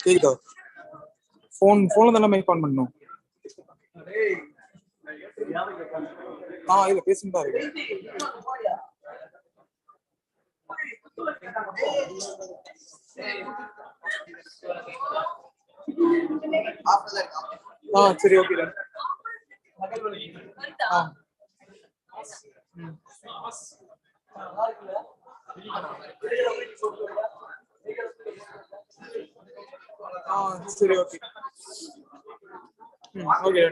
கேக்குதா? ஃபோன்ல தானே மைக் ஆன் பண்ணணும். இல்ல பேசிட்டு தான் இருக்கு. சரி ஓகே. சரி okay. Okay.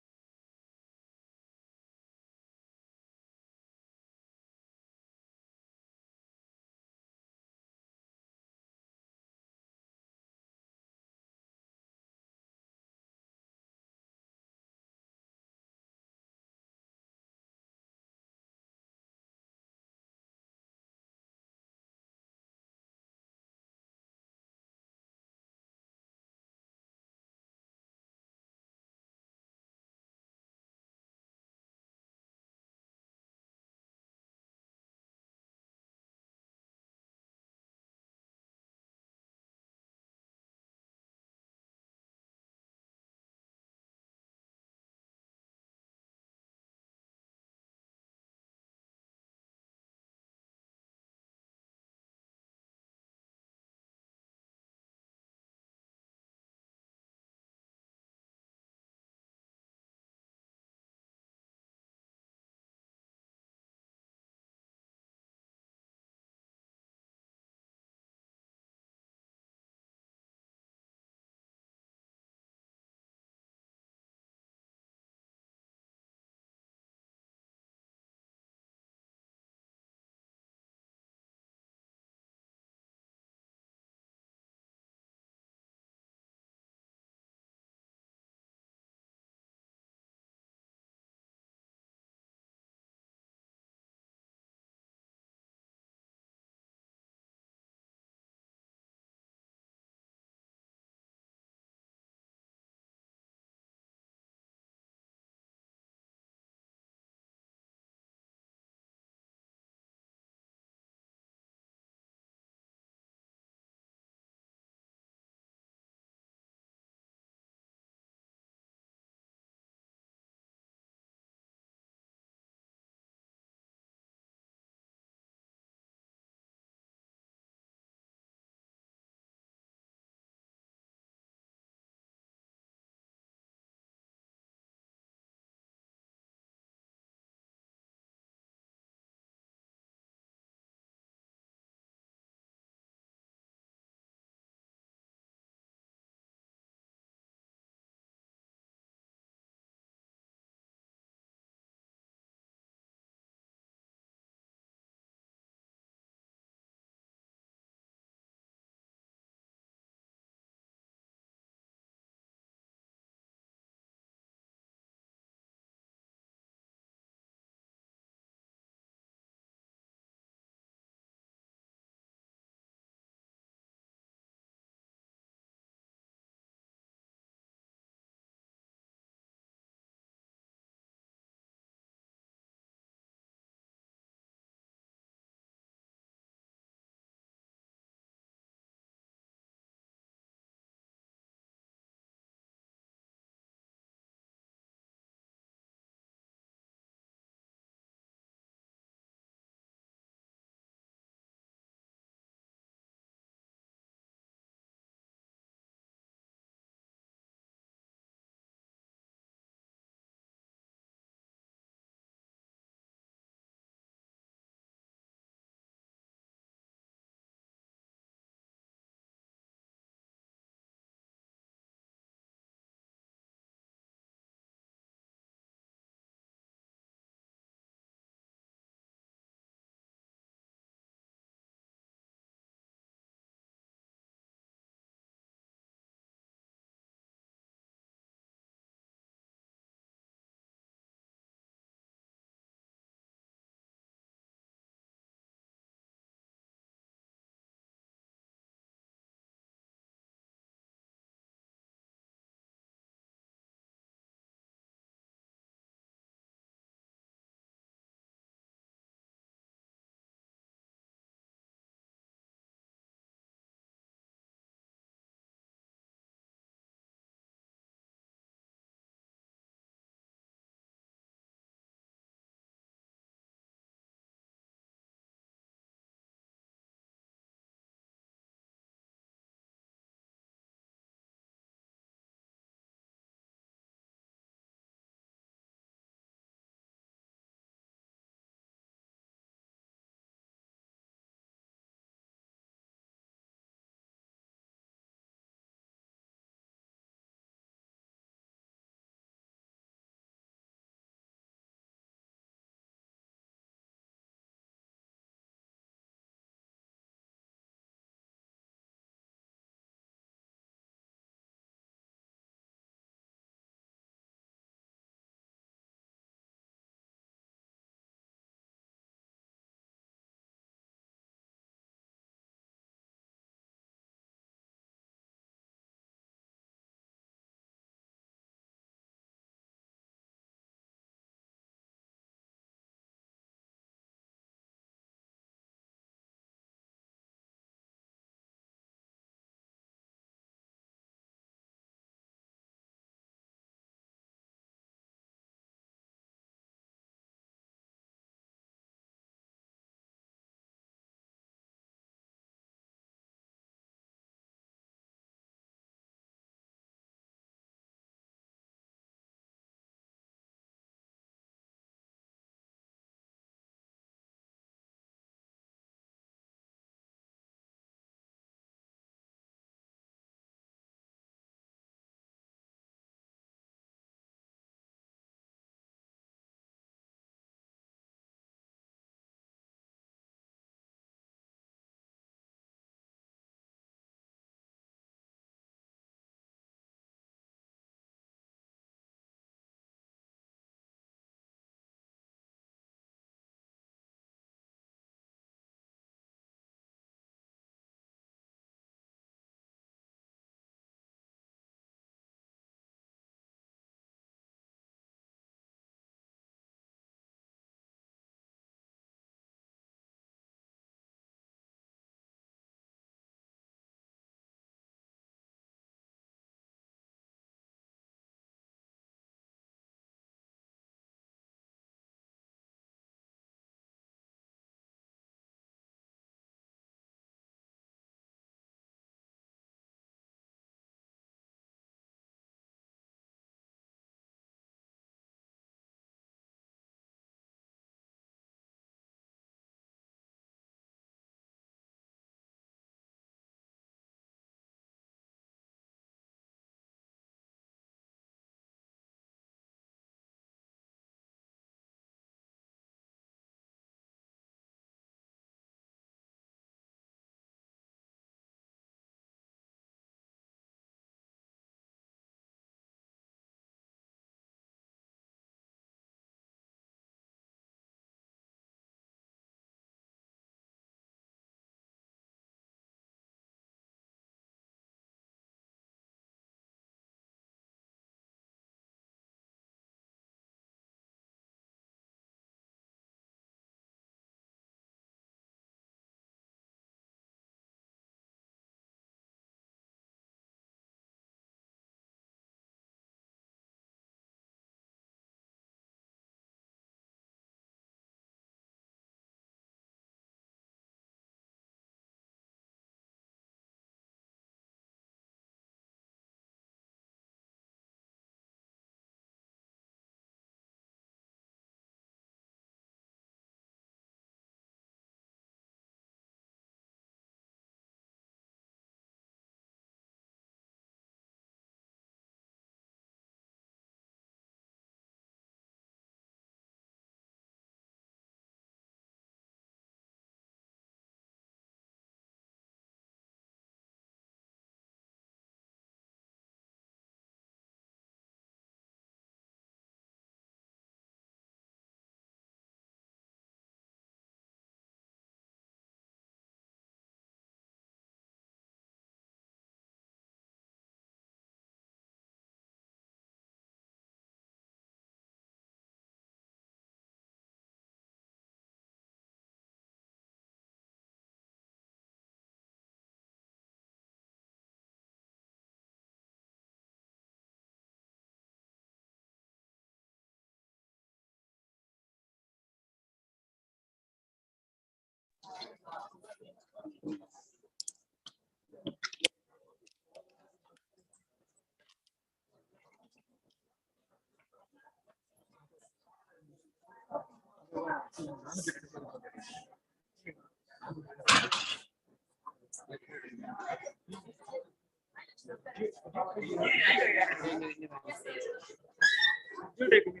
Predicting the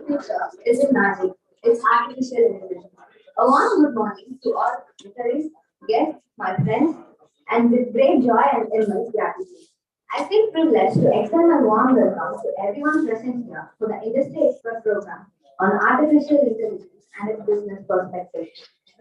future isn't magic, it's artificial intelligence. A warm good morning to all visitors, guests, my friends, and with great joy and immense gratitude. I feel privileged to extend a warm welcome to everyone present here for the Industry Expert program on artificial intelligence and its business perspective.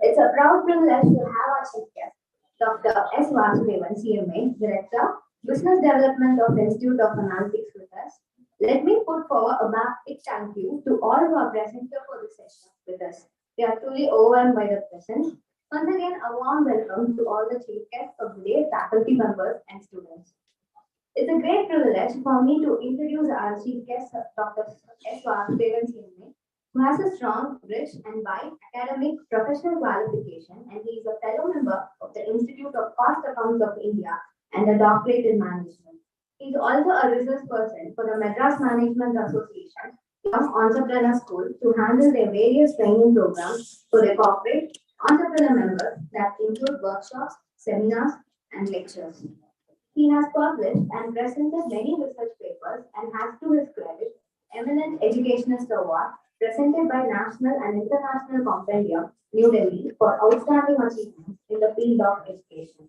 It's a proud privilege to have our chief guest, Dr. S. Vasudevan, CMA, Director, Business Development of Institute of Analytics with us. Let me put forward a big thank you to all who are present here for this session with us. We are truly overwhelmed by the presence. Once again, a warm welcome to all the chief guests of the day, faculty members and students. It's a great privilege for me to introduce our chief guest, Dr. S. Vasudevan CMA, who has a strong, rich, and wide academic professional qualification, and he is a fellow member of the Institute of Cost Accounts of India and a doctorate in management. He is also a resource person for the Madras Management Association Young Entrepreneur School to handle their various training programs for the corporate entrepreneur members that include workshops, seminars, and lectures. He has published and presented many research papers and has to his credit eminent educationist award presented by National and International Compendium, New Delhi, for outstanding achievements in the field of education.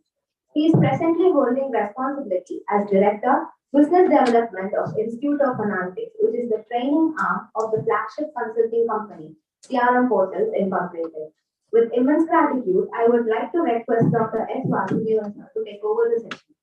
He is presently holding responsibility as Director, Business Development of Institute of Analytics, which is the training arm of the flagship consulting company, CRM Portals Incorporated. With immense gratitude, I would like to request Dr. S. Vasudevan to take over the session.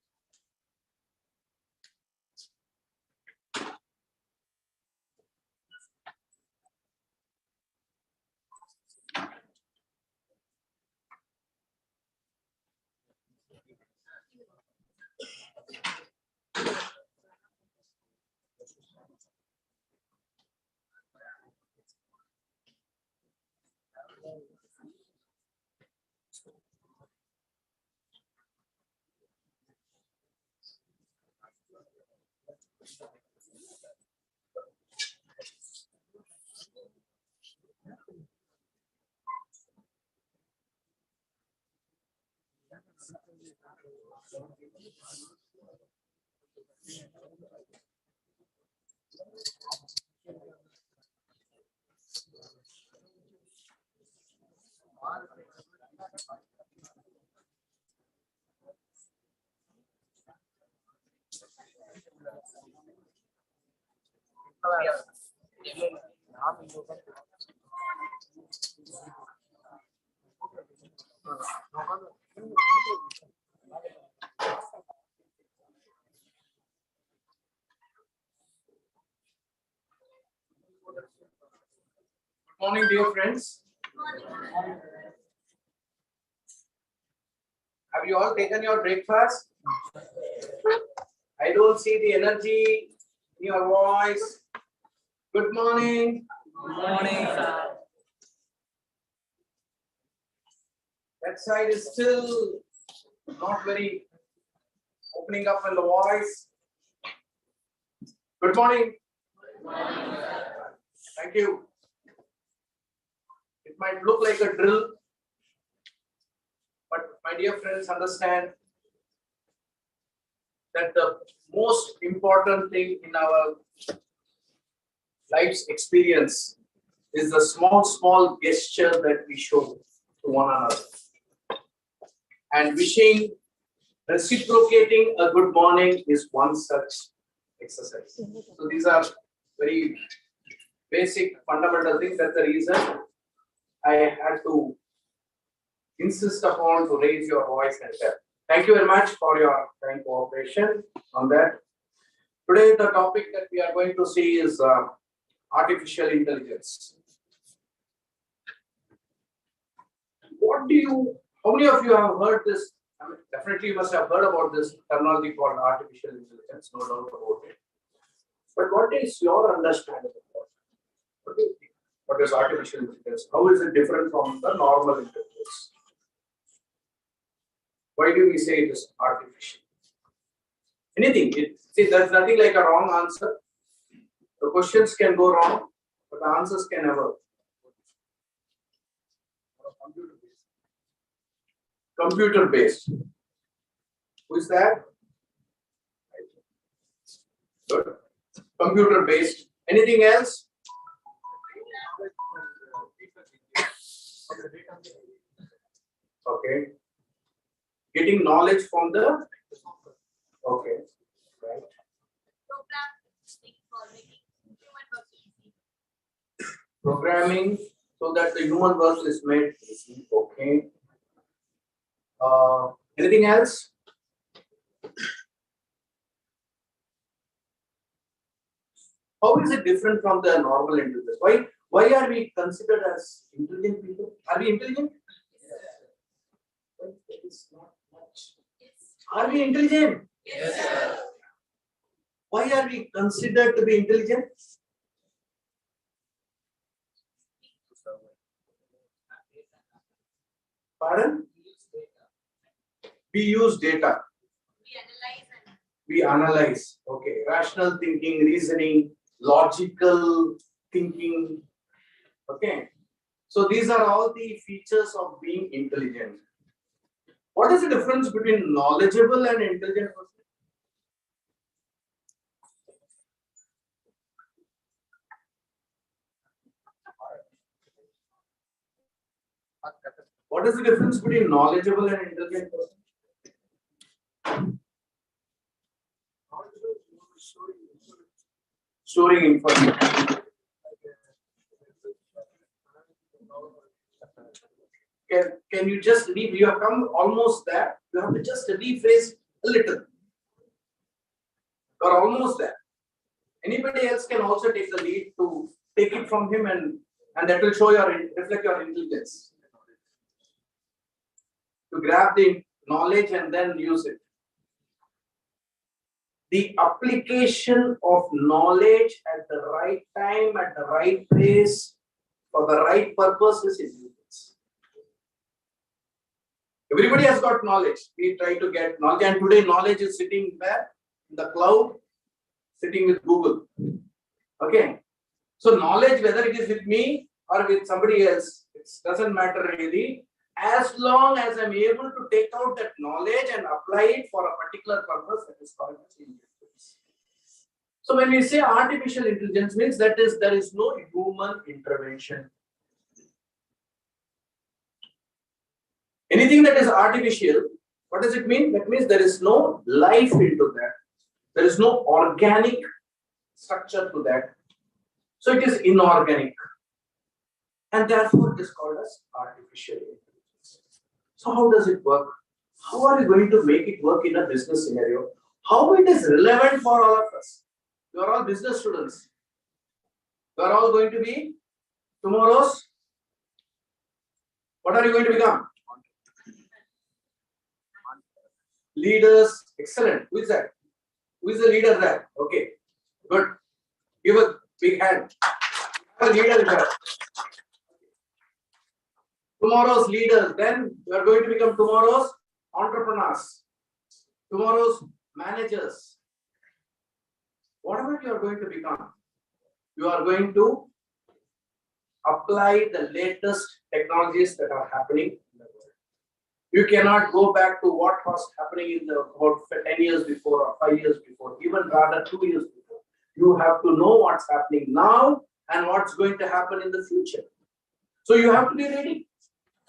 Good morning, dear friends. Have you all taken your breakfast? I don't see the energy in your voice. Good morning. Good morning, sir. That side is still not very opening up in the voice. Good morning. Thank you. It might look like a drill, but my dear friends, understand that the most important thing in our life's experience is the small gesture that we show to one another. And reciprocating a good morning is one such exercise. So these are very basic fundamental things. That's the reason I had to insist upon to raise your voice and tell. Thank you very much for your kind cooperation on that. Today, the topic that we are going to see is artificial intelligence. How many of you have heard this? I mean, definitely you must have heard about this terminology called artificial intelligence, no doubt about it. But what is your understanding of it? What do you think? What is artificial intelligence? How is it different from the normal intelligence? Why do we say it is artificial? Anything. See, there's nothing like a wrong answer. The questions can go wrong, but the answers can never. Computer based. Who is that? Good. Computer based. Anything else? Okay. Getting knowledge from the. Okay. Right. Programming so that the human work is made easy. Okay. Anything else? How is it different from the normal intelligence? Why are we considered as intelligent people? Are we intelligent? But there is not much. Are we intelligent? Yes. Why are we considered to be intelligent? Pardon? We use data. We analyze. Okay. Rational thinking, reasoning, logical thinking. Okay. So these are all the features of being intelligent. What is the difference between knowledgeable and intelligent person? What is the difference between knowledgeable and intelligent person? Storing information. Can you just read? You have come almost there. You have to just rephrase a little. You are almost there. Anybody else can also take the lead to take it from him, and that will show reflect your intelligence. To grab the knowledge and then use it. The application of knowledge at the right time, at the right place, for the right purpose is intelligence. Everybody has got knowledge. We try to get knowledge, and today knowledge is sitting where? In the cloud, sitting with Google. Okay. So knowledge, whether it is with me or with somebody else, it doesn't matter really. As long as I'm able to take out that knowledge and apply it for a particular purpose, that is called intelligence. So when we say artificial intelligence, means that is there is no human intervention. Anything that is artificial, what does it mean? That means there is no life into that. There is no organic structure to that. So it is inorganic. And therefore it is called as artificial intelligence. So how does it work? How are we going to make it work in a business scenario? How it is relevant for all of us? You are all business students. You are all going to be tomorrow's. What are you going to become? Leaders. Excellent. Who is that? Who is the leader there? Okay. Good. Give a big hand. A leader there. Tomorrow's leaders. Then you are going to become tomorrow's entrepreneurs. Tomorrow's managers. Whatever you are going to become, you are going to apply the latest technologies that are happening in the world. You cannot go back to what was happening in the about 10 years before or 5 years before, even rather 2 years before. You have to know what's happening now and what's going to happen in the future. So you have to be ready.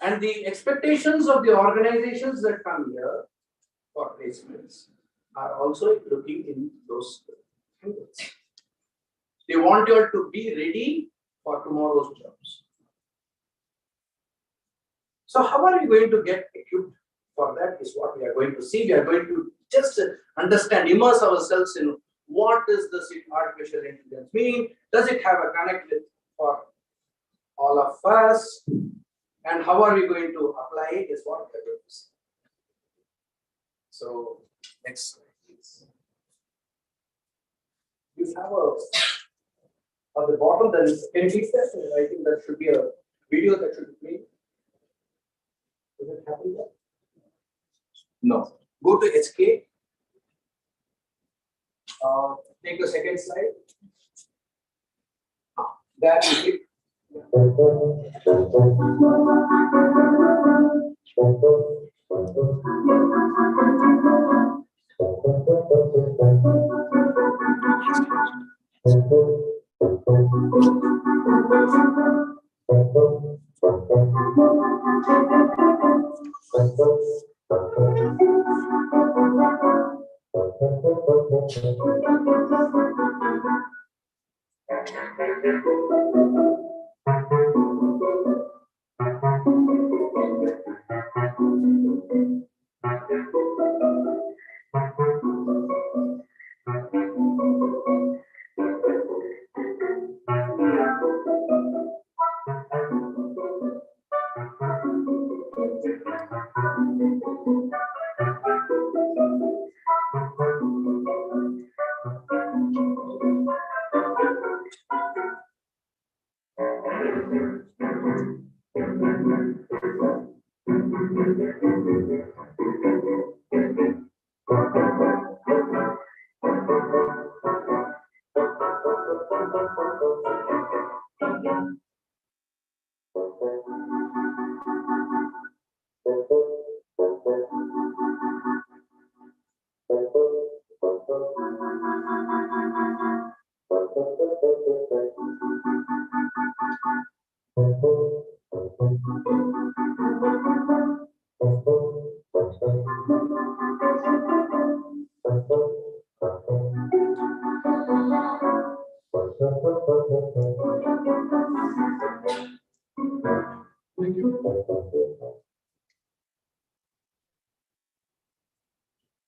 And the expectations of the organizations that come here for placements are also looking in those angles. They want you to be ready for tomorrow's jobs. So how are we going to get equipped for that is what we are going to see. We are going to just understand, immerse ourselves in what is this artificial intelligence mean? Does it have a connect with for all of us? And how are we going to apply it is what we are going to see. So next slide, please. You have a At the bottom, there is, can you see that? I think that should be a video that should be played. Does it happen there? No. Go to HK. Take the second slide. There you click.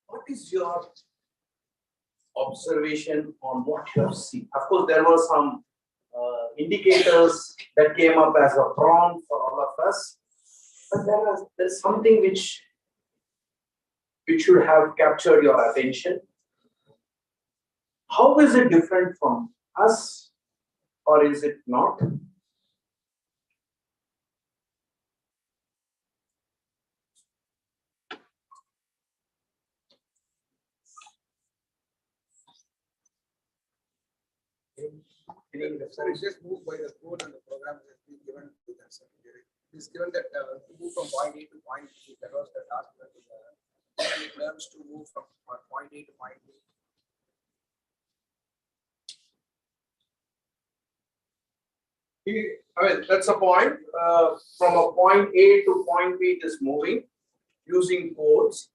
What is your observation on what you have seen? Of course, there were some indicators that came up as a prompt for all of us, but there's something which should have captured your attention. How is it different from us, or is it not? Sir, it's just moved by the code and the program has been given to them. Sir. It is given that to move from point A to point B, that was the task that it learns to move from point A to point B. I mean, that's a point. From a point A to point B, it is moving using codes.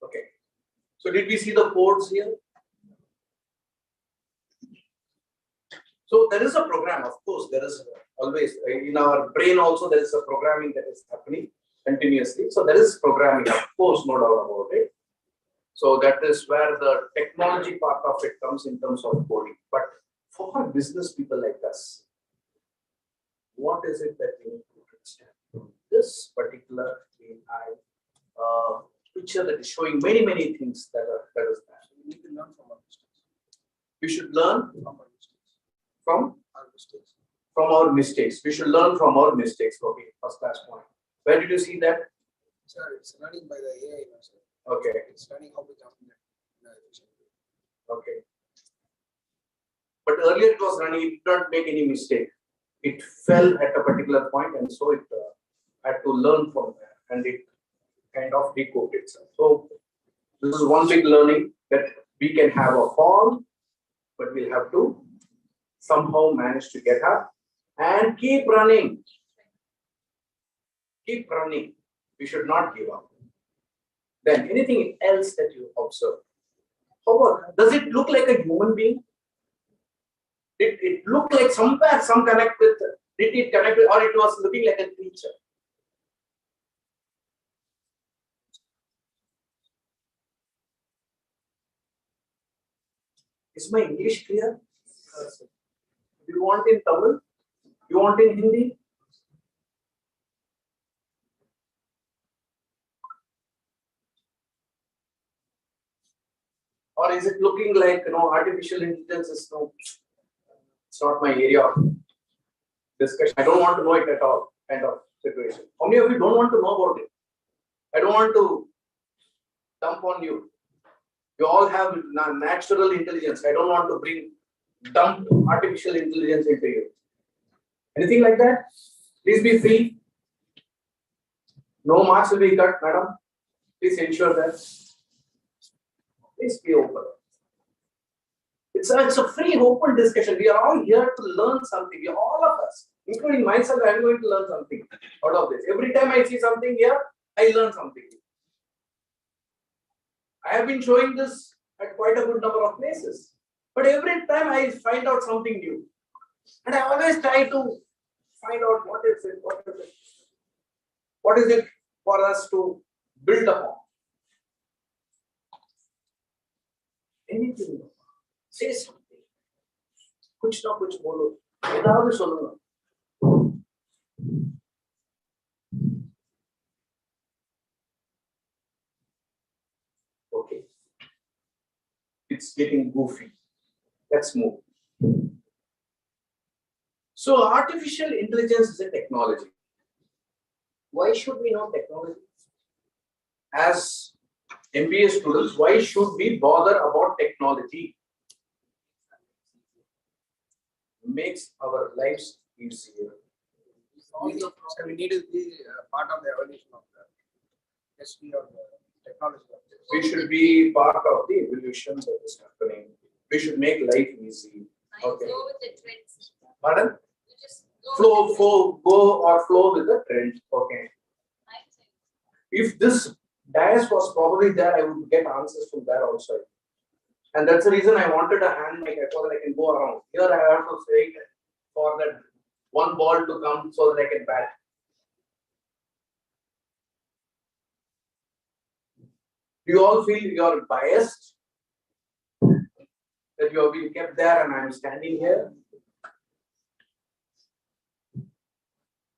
Okay. So did we see the codes here? So there is a program, of course, there is always, in our brain also, there is a programming that is happening continuously. So there is programming, of course, no doubt about it. So that is where the technology part of it comes in terms of coding. But for business people like us, what is it that we need to understand? This particular AI picture that is showing many things that is there. We need to learn from our mistakes. We should learn From our mistakes. From Our mistakes. From our mistakes. We should learn from our mistakes. Okay, first class point. Where did you see that? Sir, it's learning by the AI. Sir. Okay. It's learning how to jump in that efficient way. Okay. But earlier it was running, it did not make any mistake. It fell at a particular point, and so it had to learn from there, and it kind of decoded itself. So this is one big learning, that we can have a fall, but we'll have to somehow manage to get up and keep running. Keep running. We should not give up. Then anything else that you observe. However, does it look like a human being? Did it look like somewhere some connect with? Did it connect with, or it was looking like a creature? Is my English clear? Do you want in Tamil? You want in Hindi? Or is it looking like, artificial intelligence is It's not my area of discussion. I don't want to know it at all, kind of situation. How many of you don't want to know about it? I don't want to dump on you. You all have natural intelligence. I don't want to dump artificial intelligence into you. Anything like that? Please be free. No marks will be cut, madam. Please ensure that. Please be open. It's a free, open discussion. We are all here to learn something. All of us, including myself, I am going to learn something out of this. Every time I see something here, I learn something. I have been showing this at quite a good number of places. But every time I find out something new. And I always try to find out what is it. What is it for us to build upon? Anything. Say something. Kuch na kuch bolo. Edavadu solunga. Okay. It's getting goofy. Let's move. So, artificial intelligence is a technology. Why should we know technology? As MBA students, why should we bother about technology? Makes our lives easier. So we need to be part of the evolution of the history of the technology. We should be part of the evolution that is happening. We should make life easy. Okay. Go with the trends. Pardon? You just go Flow with the trend. Okay. If this bias was probably there, I would get answers from there also. And that's the reason I wanted a hand mic so that I can go around. Here I have to wait for that one ball to come so that I can bat. Do you all feel you are biased? That you have been kept there and I am standing here?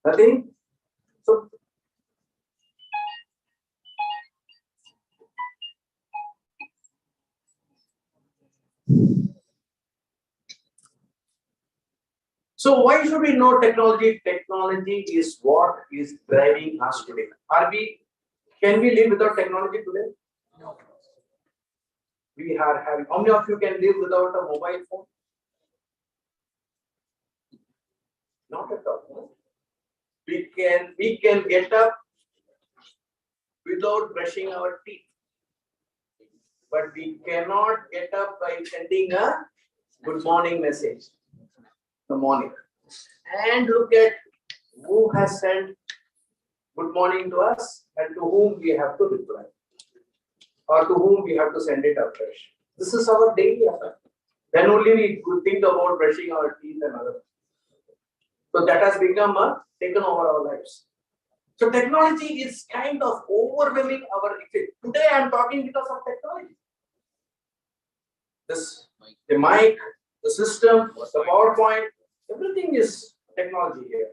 Nothing? So, so why should we know technology? Technology is what is driving us today. Can we live without technology today? No. We are having, how many of you can live without a mobile phone? Not at all. We can get up without brushing our teeth. But we cannot get up by sending a good morning message in the morning. And look at who has sent good morning to us and to whom we have to reply. Or to whom we have to send it afresh. This is our daily affair. Then only we could think about brushing our teeth and other. So that has become taken over our lives. So technology is kind of overwhelming our life. Today I am talking because of technology. The mic, the system, the PowerPoint, everything is technology here.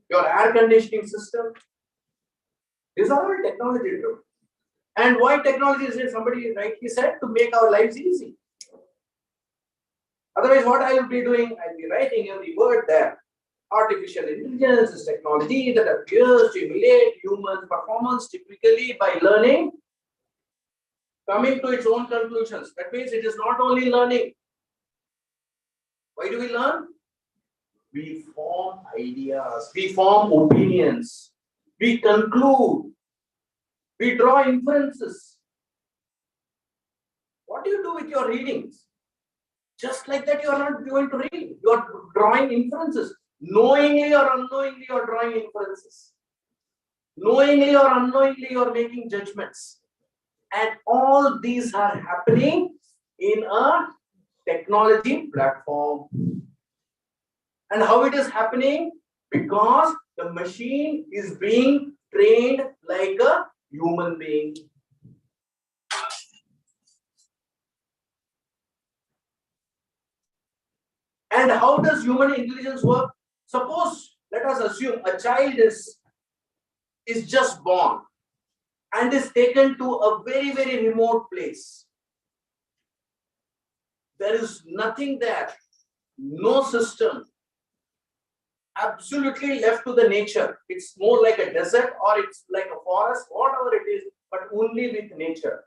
Your air conditioning system, these are all technology driven. And why technology is it? Somebody rightly said to make our lives easy. Otherwise, what I will be doing? I'll be writing every word there. Artificial intelligence is technology that appears to emulate human performance typically by learning, coming to its own conclusions. That means it is not only learning. Why do we learn? We form ideas, we form opinions, we conclude, we draw inferences. What do you do with your readings? Just like that, you are not going to read. You are drawing inferences. Knowingly or unknowingly, you are drawing inferences. Knowingly or unknowingly, you are making judgments. And all these are happening in a technology platform. And how it is happening? Because the machine is being trained like a human being. And how does human intelligence work? Suppose, let us assume a child is just born and is taken to a very, very remote place. There is nothing there. no system, absolutely left to the nature. It's more like a desert or it's like a forest, whatever it is, but only with nature.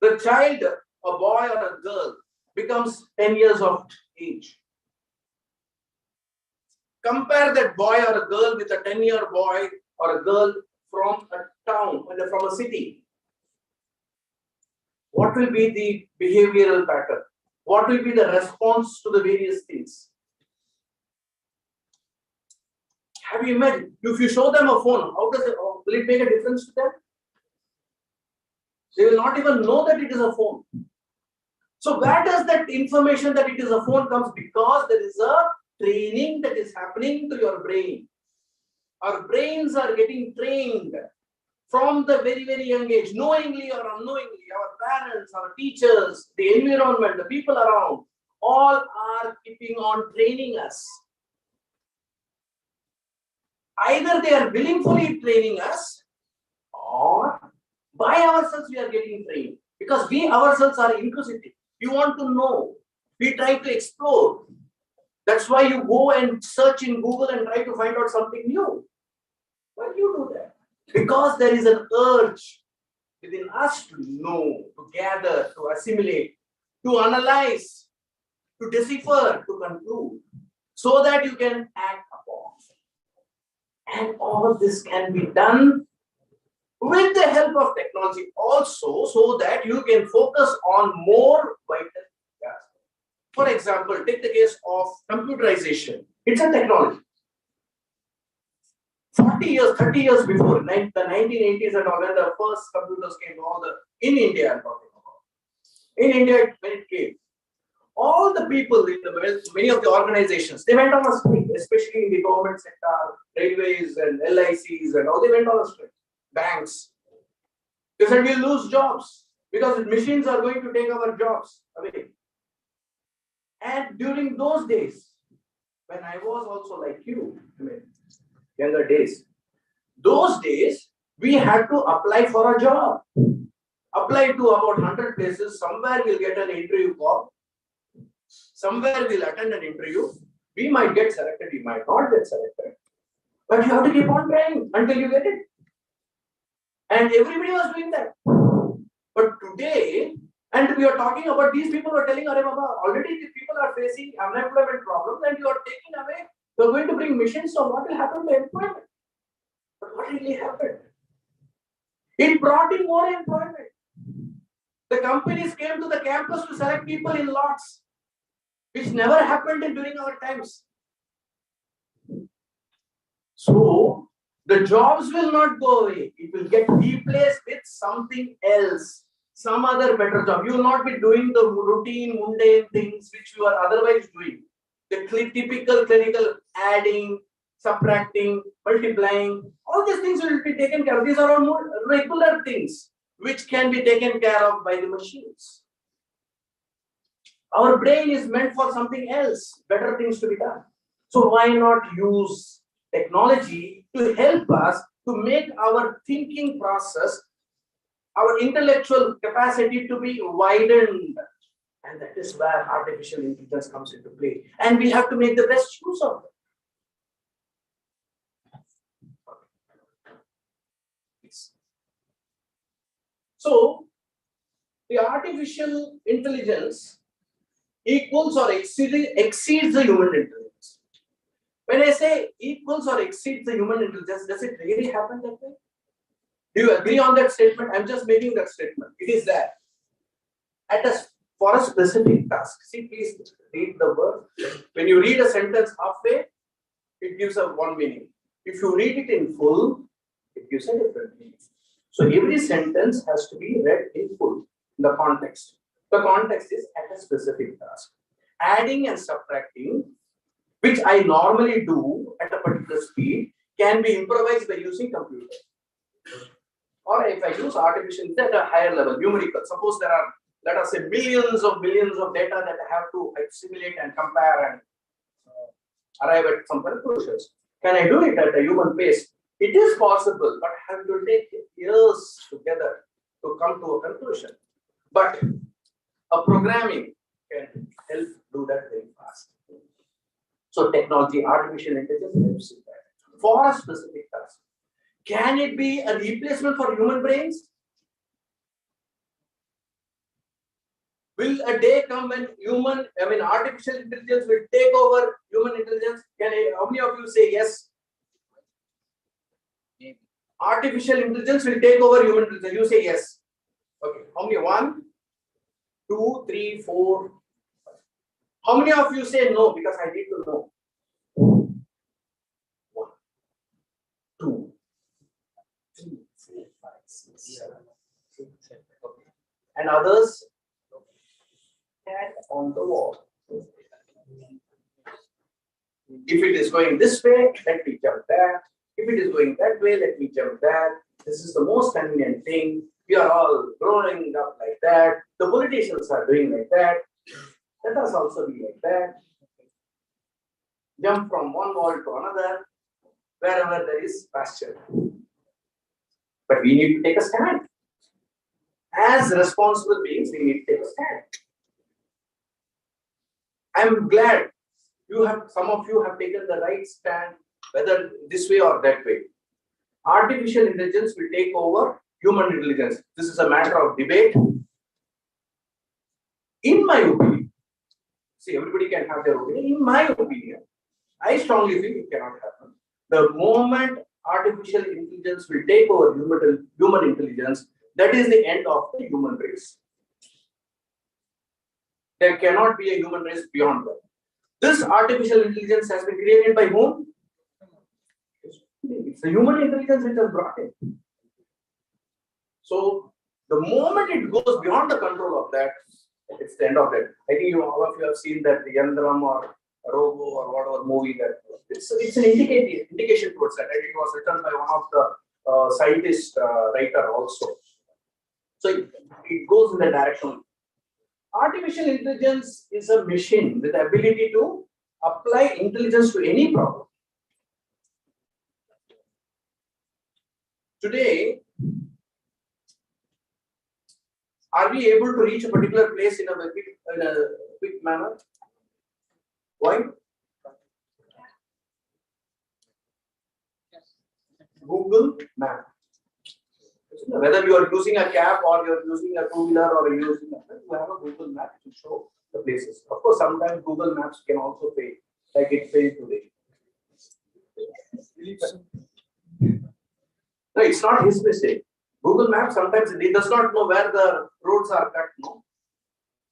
The child, a boy or a girl, becomes 10 years of age. Compare that boy or a girl with a 10-year boy or a girl from a town, from a city. What will be the behavioral pattern? What will be the response to the various things? Have you imagined? If you show them a phone, how does it, will it make a difference to them? They will not even know that it is a phone. So where does that information that it is a phone comes? Because there is a training that is happening to your brain. Our brains are getting trained from the very, very young age, knowingly or unknowingly. Our parents, our teachers, the environment, the people around, all are keeping on training us. Either they are willingly training us, or by ourselves we are getting trained. Because we ourselves are inquisitive. You want to know. We try to explore. That's why you go and search in Google and try to find out something new. Why do you do that? Because there is an urge within us to know, to gather, to assimilate, to analyze, to decipher, to conclude, so that you can act upon. And all this can be done with the help of technology also, so that you can focus on more vital tasks. For example, take the case of computerization. It's a technology. 40 years, 30 years before, the 1980s and all, when the first computers came, in India I'm talking about. In India, when it came, all the people in many of the organizations, they went on a strike, especially in the government sector, railways and LICs and all, they went on a strike. Banks. They said we'll lose jobs because machines are going to take our jobs away. And during those days, when I was also like you, younger days, those days, we had to apply for a job. Apply to about 100 places. Somewhere we'll get an interview call. Somewhere we'll attend an interview. We might get selected, we might not get selected. But you have to keep on trying until you get it. And everybody was doing that. But today, and we are talking about these people who are telling Are Baba, already the people are facing unemployment problems and you are taking away, you are going to bring machines, so what will happen to employment? But what really happened? It brought in more employment. The companies came to the campus to select people in lots, which never happened during our times. So, the jobs will not go away. It will get replaced with something else, some other better job. You will not be doing the routine, mundane things which you are otherwise doing. The typical clinical adding, subtracting, multiplying, all these things will be taken care of. These are all more regular things which can be taken care of by the machines. Our brain is meant for something else, better things to be done. So why not use technology to help us to make our thinking process, our intellectual capacity to be widened? And that is where artificial intelligence comes into play. And we have to make the best use of it. So, the artificial intelligence equals or exceeds the human intelligence. When I say equals or exceeds the human intelligence, does it really happen that way? Do you agree on that statement? I'm just making that statement. It is there. For a specific task. See, please read the word. When you read a sentence halfway, it gives a one meaning. If you read it in full, it gives a different meaning. So every sentence has to be read in full, in the context. The context is at a specific task. Adding and subtracting, which I normally do at a particular speed, can be improvised by using computer. Or if I use artificial at a higher level, numerical. Suppose there are, let us say, billions of data that I have to assimilate and compare and arrive at some conclusions. Can I do it at a human pace? It is possible, but I have to take years together to come to a conclusion. But a programming can help do that very fast. So technology, artificial intelligence helps in that for a specific task. Can it be a replacement for human brains? Will a day come when artificial intelligence will take over human intelligence? How many of you say yes? Artificial intelligence will take over human intelligence. You say yes. Okay. How many? 1, 2, 3, 4. How many of you say no? Because I need to know. 1, 2, 3, 4, 5, 6, 7, 8, 7. Okay. And others? Cat on the wall. If it is going this way, let me jump there. If it is going that way, let me jump there. This is the most convenient thing. We are all growing up like that. The politicians are doing like that. Let us also be like that. Jump from one wall to another, wherever there is pasture. But we need to take a stand. As responsible beings, we need to take a stand. I'm glad some of you have taken the right stand, whether this way or that way. Artificial intelligence will take over human intelligence. This is a matter of debate. In my opinion, see, everybody can have their opinion. In my opinion, I strongly feel it cannot happen. The moment artificial intelligence will take over human intelligence, that is the end of the human race. There cannot be a human race beyond that. This artificial intelligence has been created by whom? It's the human intelligence which has brought it. So the moment it goes beyond the control of that, it's the end of that. I think all of you have seen that the Yandram or Robo or whatever movie that it's an indication towards that. And it was written by one of the scientist writer also. So it goes in the direction. Artificial intelligence is a machine with the ability to apply intelligence to any problem. Today, are we able to reach a particular place in a quick manner? Why? Google Map. Whether you are using a cab or you are using a two-wheeler or you have a Google Map to show the places. Of course, sometimes Google Maps can also fail, like it failed today. No, it's not his mistake. Google Maps sometimes it does not know where the roads are cut. No,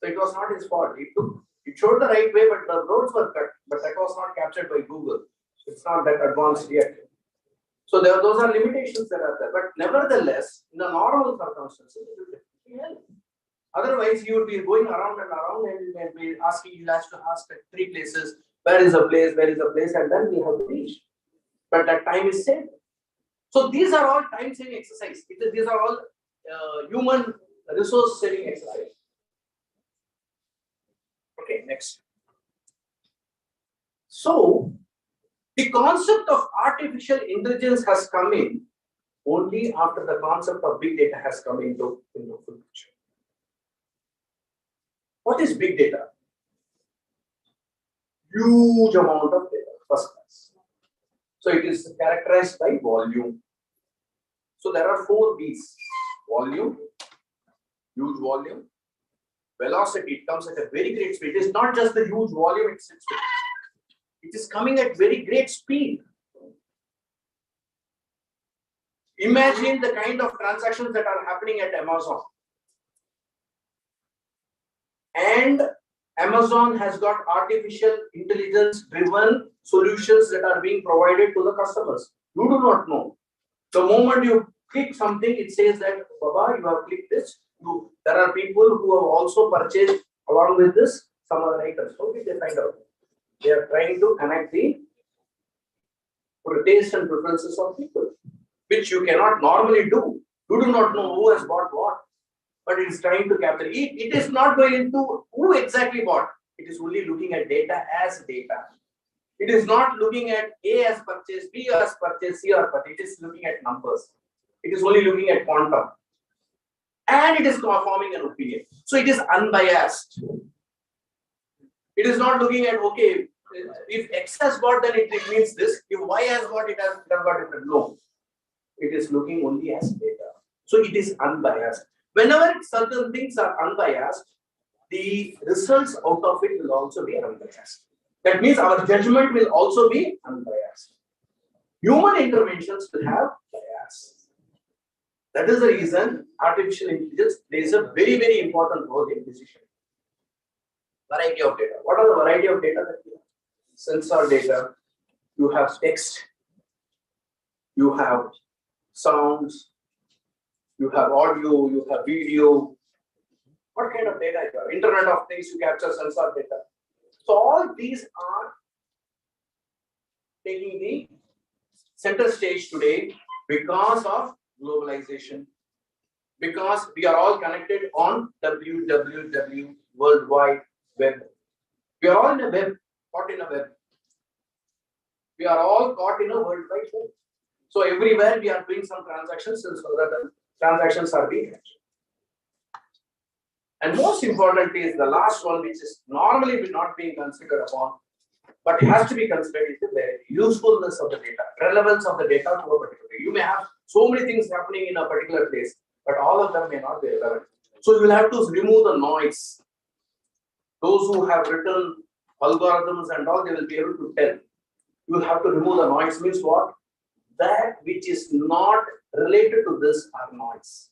so it was not his fault. It showed the right way, but the roads were cut. But that was not captured by Google. It's not that advanced yet. So those are limitations that are there. But nevertheless, in the normal circumstances, it will definitely help. Otherwise, you would be going around and around and be asking. You have to ask at 3 places. Where is a place? Where is a place? And then we have to reach. But that time is saved. So these are all time-saving exercise. These are all human resource-saving exercise. Okay, next. So the concept of artificial intelligence has come in only after the concept of big data has come into full picture. What is big data? Huge amount of data, first class. So it is characterized by volume. So there are 4 V's: volume, huge volume, velocity. It comes at a very great speed. It is not just the huge volume itself. It is coming at very great speed. Imagine the kind of transactions that are happening at Amazon. And Amazon has got artificial intelligence driven solutions that are being provided to the customers. You do not know. The moment you click something, it says that, Baba, you have clicked this. There are people who have also purchased along with this some other items. How did they find out? They are trying to connect the taste and preferences of people, which you cannot normally do. You do not know who has bought what, but it is trying to capture. It is not going into who exactly bought. It is only looking at data as data. It is not looking at A as purchase, B as purchase, C as purchase. It is looking at numbers. It is only looking at quantum. And it is forming an opinion. So it is unbiased. It is not looking at, okay, if X has got, then it means this. If Y has got, it has got different. No. It is looking only as data. So it is unbiased. Whenever certain things are unbiased, the results out of it will also be unbiased. That means our judgment will also be unbiased. Human interventions will have bias. That is the reason artificial intelligence plays a very, very important role in decision. Variety of data. What are the variety of data that we have? Sensor data. You have text. You have sounds. You have audio. You have video. What kind of data you have? Internet of Things. You capture sensor data. So all these are taking the center stage today because of globalization. Because we are all connected on www, World Wide Web. We are all in a web, caught in a web. We are all caught in a World Wide Web. So everywhere we are doing some transactions, so that the transactions are being hatched. And most important is the last one, which is normally not being considered upon, but it has to be considered, is the usefulness of the data, relevance of the data to a particular place. You may have so many things happening in a particular place, but all of them may not be relevant. So you will have to remove the noise. Those who have written algorithms and all, they will be able to tell. You will have to remove the noise. Means what? That which is not related to this are noise.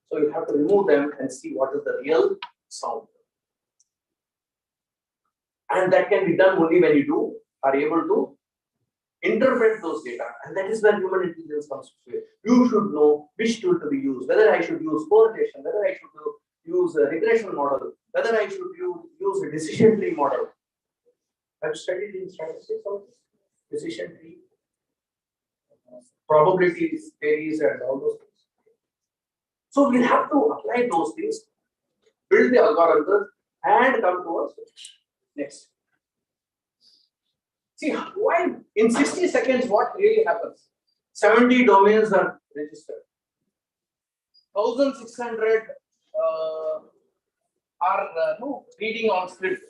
So you have to remove them and see what is the real sound. And that can be done only when you are able to interpret those data. And that is where human intelligence comes to play. You should know which tool to be used, whether I should use correlation, whether I should use a regression model, whether I should use a decision tree model. I've studied in statistics also, decision tree, probabilities, theories, and all those things. So we'll have to apply those things, build the algorithm, and come to us. Next. See, why in 60 seconds, what really happens? 70 domains are registered. 1,600 are reading on script.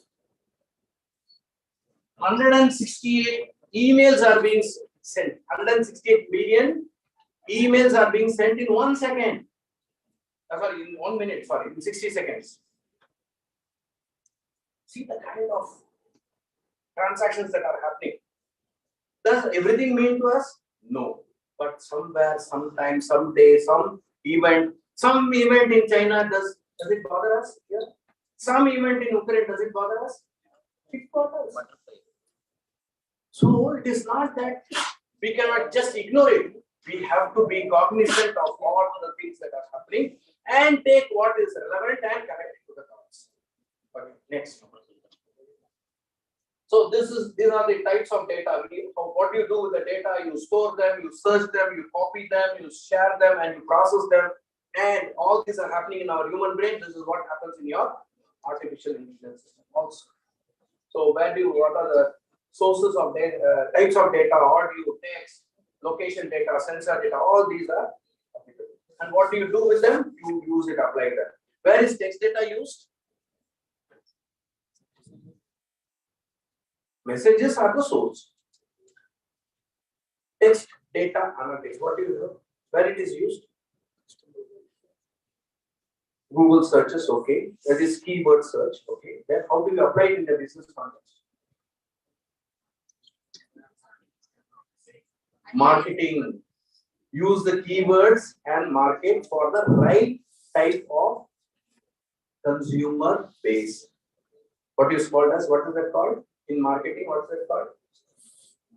168 emails are being sent. 168 billion emails are being sent in 1 second. Sorry, in 1 minute, sorry, in 60 seconds. See the kind of transactions that are happening. Does everything mean to us? No. But somewhere, sometime, someday, some event in China, does it bother us? Yeah. Some event in Ukraine, does it bother us? It bothers. So it is not that we cannot just ignore it. We have to be cognizant of all the things that are happening and take what is relevant and connect it to the dots. Okay, next. So these are the types of data. What you do with the data, you store them, you search them, you copy them, you share them, and you process them. And all these are happening in our human brain. This is what happens in your artificial intelligence system also. So what are the sources of data, types of data, audio, text, location data, sensor data, all these are applicable. And what do you do with them? You use it, apply them. Where is text data used? Messages are the source. Text data analytics. What do you know? Where it is used? Google searches, okay. That is keyword search, okay. Then how do you apply it in the business context? Marketing. Use the keywords and market for the right type of consumer base. What is called as, what is that called? In marketing, what is that called?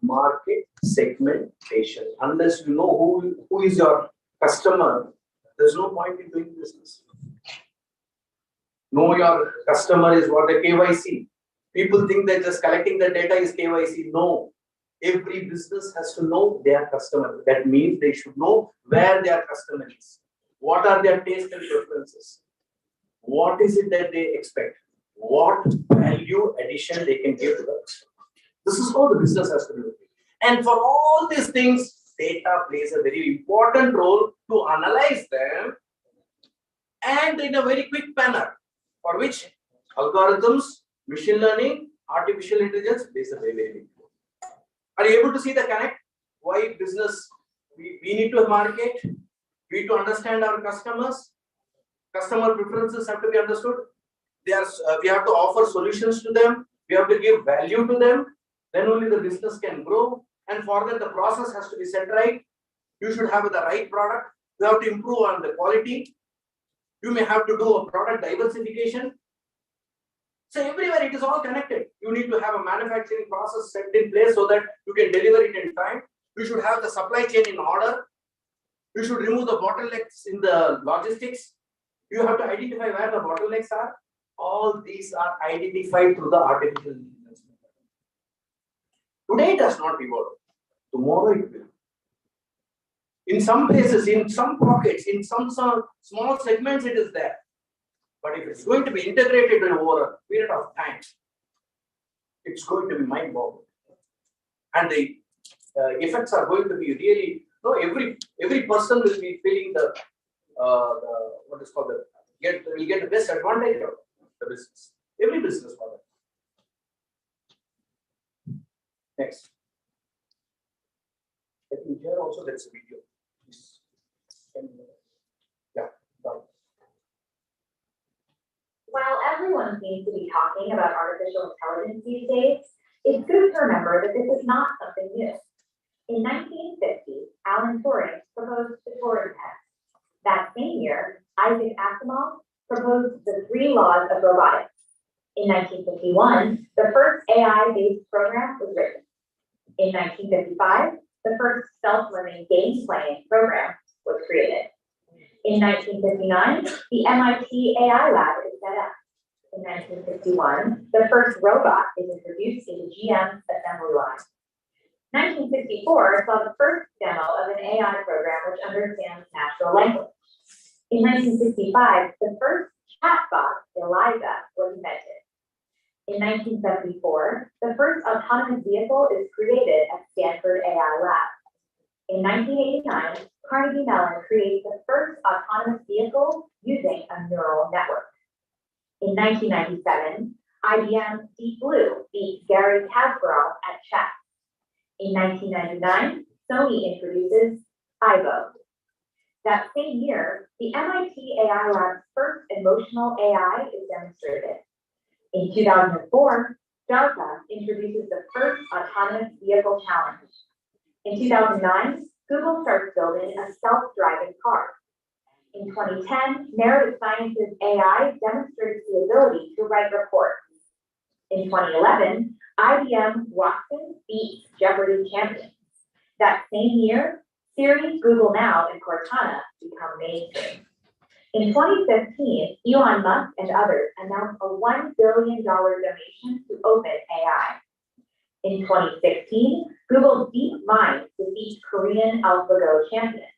Market segmentation. Unless you know who is your customer, there's no point in doing business. Know your customer is what the KYC. People think that just collecting the data is KYC. No. Every business has to know their customer. That means they should know where their customer is. What are their tastes and preferences? What is it that they expect? What value addition they can give to the customer? This is how the business has to do it. And for all these things, data plays a very important role to analyze them and in a very quick manner, for which algorithms, machine learning, artificial intelligence plays a very, very big role. Are you able to see the connect? Why business? We need to market. We need to understand our customers. Customer preferences have to be understood. We have to offer solutions to them. We have to give value to them. Then only the business can grow. And for that, the process has to be set right. You should have the right product. You have to improve on the quality. You may have to do a product diversification. So everywhere it is all connected. You need to have a manufacturing process set in place so that you can deliver it in time. You should have the supply chain in order. You should remove the bottlenecks in the logistics. You have to identify where the bottlenecks are. All these are identified through the artificial intelligence. Today it does not evolve. Tomorrow it will. In some places, in some pockets, in some small segments, it is there. But if it's going to be integrated over a period of time, it's going to be mind-boggling. And the effects are going to be really, every person will be feeling the what is called will get the best advantage of the business. Every business model. Next. I think here also there's a video. Yeah. Done. While everyone seems to be talking about artificial intelligence these days, it's good to remember that this is not something new. In 1950, Alan Turing proposed the Turing test. That same year, Isaac Asimov proposed the 3 laws of robotics. In 1951, the first AI-based program was written. In 1955, the first self-learning game playing program was created. In 1959, the MIT AI Lab is set up. In 1961, the first robot is introduced in the GM's assembly line. 1964 saw the first demo of an AI program which understands natural language. In 1965, the first chatbot, Eliza, was invented. In 1974, the first autonomous vehicle is created at Stanford AI Lab. In 1989, Carnegie Mellon creates the first autonomous vehicle using a neural network. In 1997, IBM's Deep Blue beat Gary Kasparov at chess. In 1999, Sony introduces IBO. That same year, the MIT AI Lab's first emotional AI is demonstrated. In 2004, DARPA introduces the first autonomous vehicle challenge. In 2009, Google starts building a self-driving car. In 2010, Narrative Sciences AI demonstrates the ability to write reports. In 2011, IBM Watson beats Jeopardy champions. That same year, Siri, Google Now, and Cortana become mainstream. In 2015, Elon Musk and others announced a $1 billion donation to OpenAI. In 2016, Google's DeepMind defeats Korean AlphaGo champion.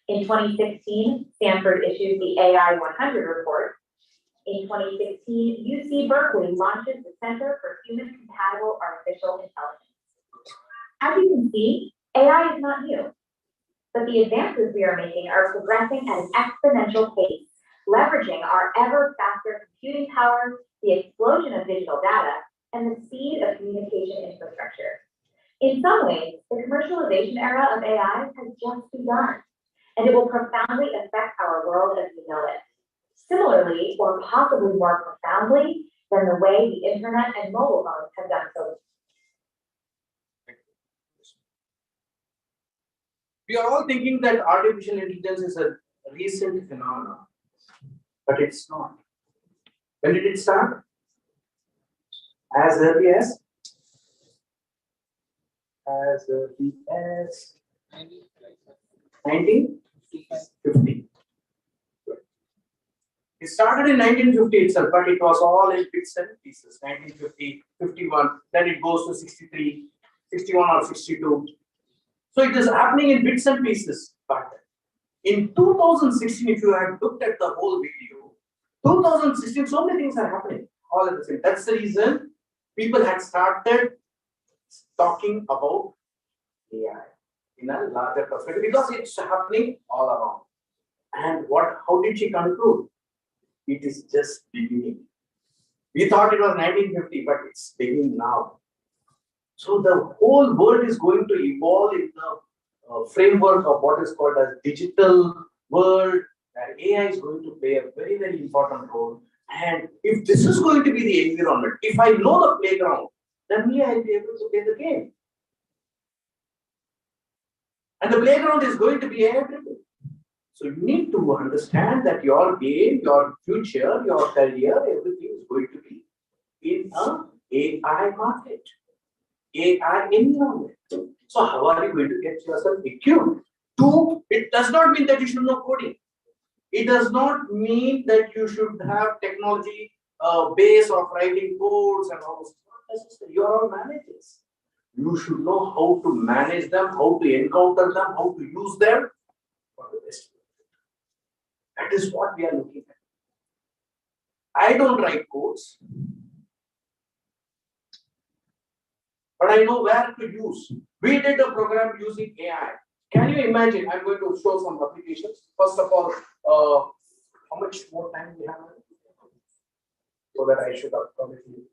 In 2016, Stanford issues the AI 100 report. In 2016, UC Berkeley launches the Center for Human Compatible Artificial Intelligence. As you can see, AI is not new, but the advances we are making are progressing at an exponential pace, leveraging our ever faster computing power, the explosion of digital data, and the speed of communication infrastructure. In some ways, the commercialization era of AI has just begun, and it will profoundly affect our world as we know it. Similarly, or possibly more profoundly than the way the internet and mobile phones have done so. We are all thinking that artificial intelligence is a recent phenomenon, but it's not. When did it start? As early as 1950. It started in 1950 itself, but it was all in bits and pieces. 1950, 51, then it goes to 63, 61 or 62. So it is happening in bits and pieces. But in 2016, if you had looked at the whole video, 2016, so many things are happening all at the same time. That's the reason people had started talking about AI in a larger perspective because it's happening all around. And how did she conclude? It is just beginning. We thought it was 1950, but it's beginning now. So the whole world is going to evolve in the framework of what is called as digital world, and AI is going to play a very, very important role. And if this is going to be the environment, if I know the playground, then me, I'll be able to play the game. And the playground is going to be AI-driven. So you need to understand that your game, your future, your career, everything is going to be in an AI market, AI environment. So how are you going to get yourself equipped? Two, it does not mean that you should know coding. It does not mean that you should have technology base of writing codes and all those. Not necessary. You are all managers. You should know how to manage them, how to encounter them, how to use them for the best. That is what we are looking at. I don't write codes, but I know where to use. We did a program using AI. Can you imagine? I'm going to show some applications. First of all, how much more time we have? So that I should have come with you.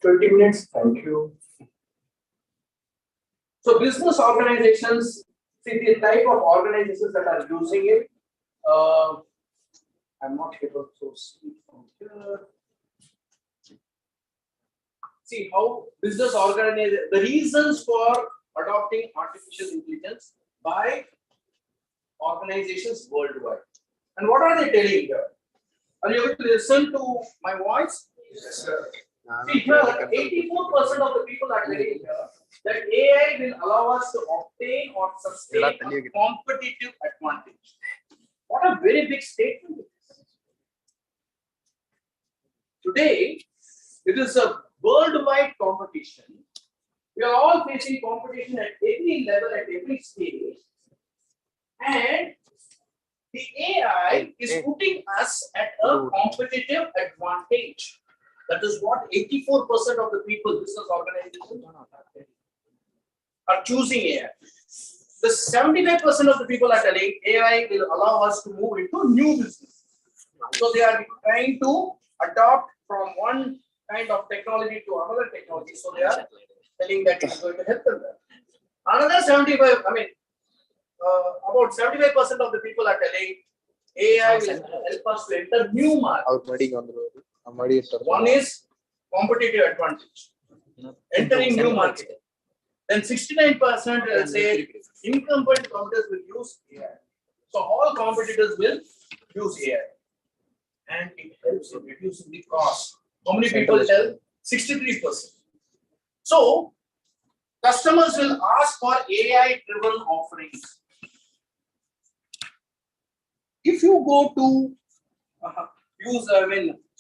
20 minutes. Thank you. So business organizations, see the type of organizations that are using it. I'm not able to see from here. See how business organization, the reasons for adopting artificial intelligence by organizations worldwide. And what are they telling here? Are you able to listen to my voice? Yes, sir. See here, 84% of the people are telling here that AI will allow us to obtain or sustain a competitive advantage. What a very big statement it is. Today, it is a worldwide competition. We are all facing competition at every level, at every stage. And the AI is putting us at a competitive advantage. That is what 84% of the people, business organizations are choosing AI. The 75% of the people are telling AI will allow us to move into new business. So they are trying to adopt from one kind of technology to another technology. So they are telling that it's going to help them. Another 75, about 75% of the people are telling AI will help us to enter new markets. One is competitive advantage, entering new market. Then 69% say incumbent competitors will use AI. So all competitors will use AI. And it helps in reducing the cost. How many people tell? 63%. So customers will ask for AI-driven offerings. If you go to use,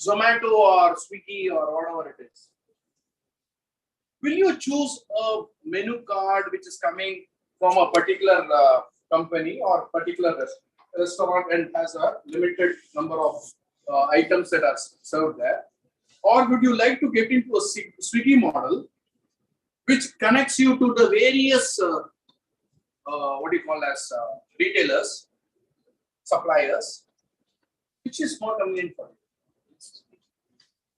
Zomato or Swiggy or whatever it is, will you choose a menu card which is coming from a particular company or particular restaurant and has a limited number of items that are served there? Or would you like to get into a Swiggy model which connects you to the various retailers, suppliers, which is more convenient for you?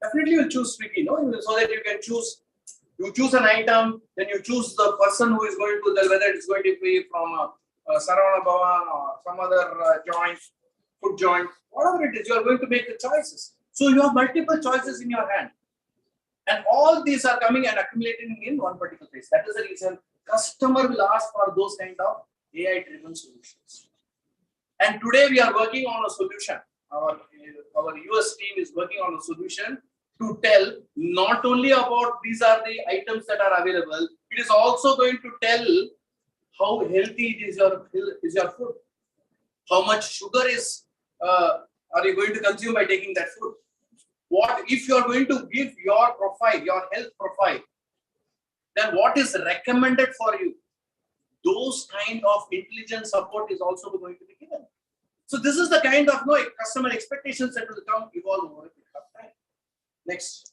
Definitely you'll choose Swiggy, no? So that you can choose, you choose an item, then you choose the person who is going to, whether it's going to be from Saravana Bhavan or some other joint, food joint, whatever it is, you are going to make the choices. So you have multiple choices in your hand. And all these are coming and accumulating in one particular place. That is the reason customer will ask for those kind of AI-driven solutions. And today we are working on a solution. Our US team is working on a solution to tell not only about these are the items that are available, it is also going to tell how healthy is your food. How much sugar are you going to consume by taking that food? What if you are going to give your profile, your health profile, then what is recommended for you? Those kind of intelligent support is also going to be given. So this is the kind of customer expectations that will come evolve over a period of time. Next.